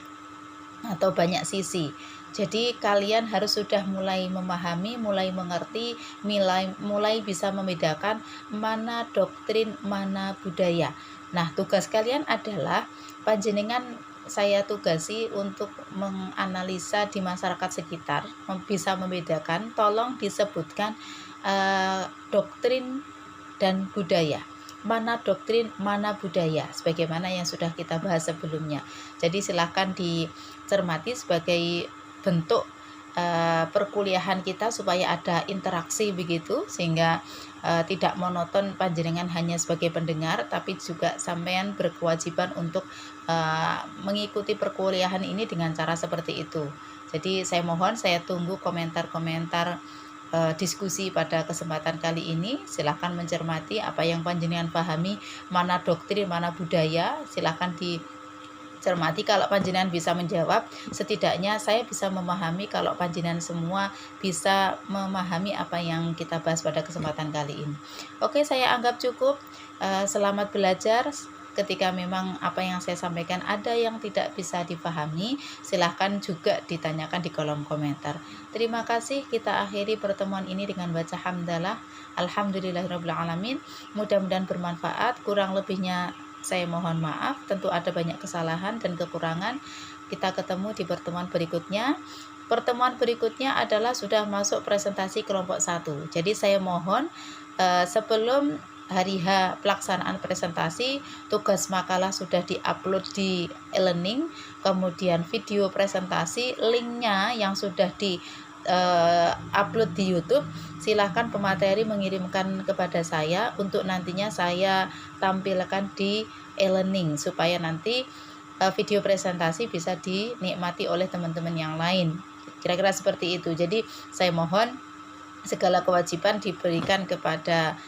atau banyak sisi. Jadi kalian harus sudah mulai memahami, mulai mengerti, mulai bisa membedakan mana doktrin, mana budaya. Nah, tugas kalian adalah panjenengan saya tugasi untuk menganalisa di masyarakat sekitar, bisa membedakan, tolong disebutkan doktrin dan budaya. Mana doktrin, mana budaya, sebagaimana yang sudah kita bahas sebelumnya. Jadi silahkan dicermati sebagai bentuk perkuliahan kita supaya ada interaksi begitu, sehingga tidak monoton panjenengan hanya sebagai pendengar, tapi juga sampean berkewajiban untuk mengikuti perkuliahan ini dengan cara seperti itu. Jadi saya mohon, saya tunggu komentar-komentar diskusi pada kesempatan kali ini. Silahkan mencermati apa yang panjenengan pahami, mana doktrin, mana budaya, silahkan dicermati. Kalau panjenengan bisa menjawab, setidaknya saya bisa memahami kalau panjenengan semua bisa memahami apa yang kita bahas pada kesempatan kali ini. Oke, saya anggap cukup. Selamat belajar. Ketika memang apa yang saya sampaikan ada yang tidak bisa dipahami, silahkan juga ditanyakan di kolom komentar. Terima kasih. Kita akhiri pertemuan ini dengan baca hamdalah. Alhamdulillahirabbil alamin. Mudah-mudahan bermanfaat. Kurang lebihnya saya mohon maaf, tentu ada banyak kesalahan dan kekurangan. kita ketemu di pertemuan berikutnya. Pertemuan berikutnya adalah sudah masuk presentasi kelompok 1. Jadi saya mohon sebelum hari H pelaksanaan presentasi, tugas makalah sudah diupload di e-learning, kemudian video presentasi linknya yang sudah di upload di YouTube, silahkan pemateri mengirimkan kepada saya untuk nantinya saya tampilkan di e-learning supaya nanti video presentasi bisa dinikmati oleh teman-teman yang lain. Kira-kira seperti itu. Jadi saya mohon segala kewajiban diberikan kepada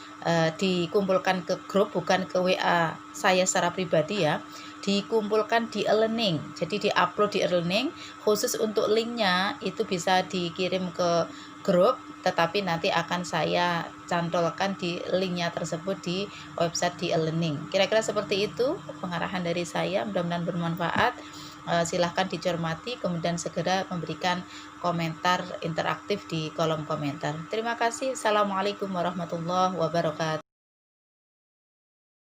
dikumpulkan ke grup, bukan ke WA saya secara pribadi ya, dikumpulkan di e-learning. Jadi diupload di e-learning, khusus untuk linknya itu bisa dikirim ke grup, tetapi nanti akan saya cantolkan di linknya tersebut di website di e-learning. Kira-kira seperti itu pengarahan dari saya, mudah-mudahan bermanfaat. Silahkan dicermati, kemudian segera memberikan komentar interaktif di kolom komentar. Terima kasih. Assalamualaikum warahmatullahi wabarakatuh.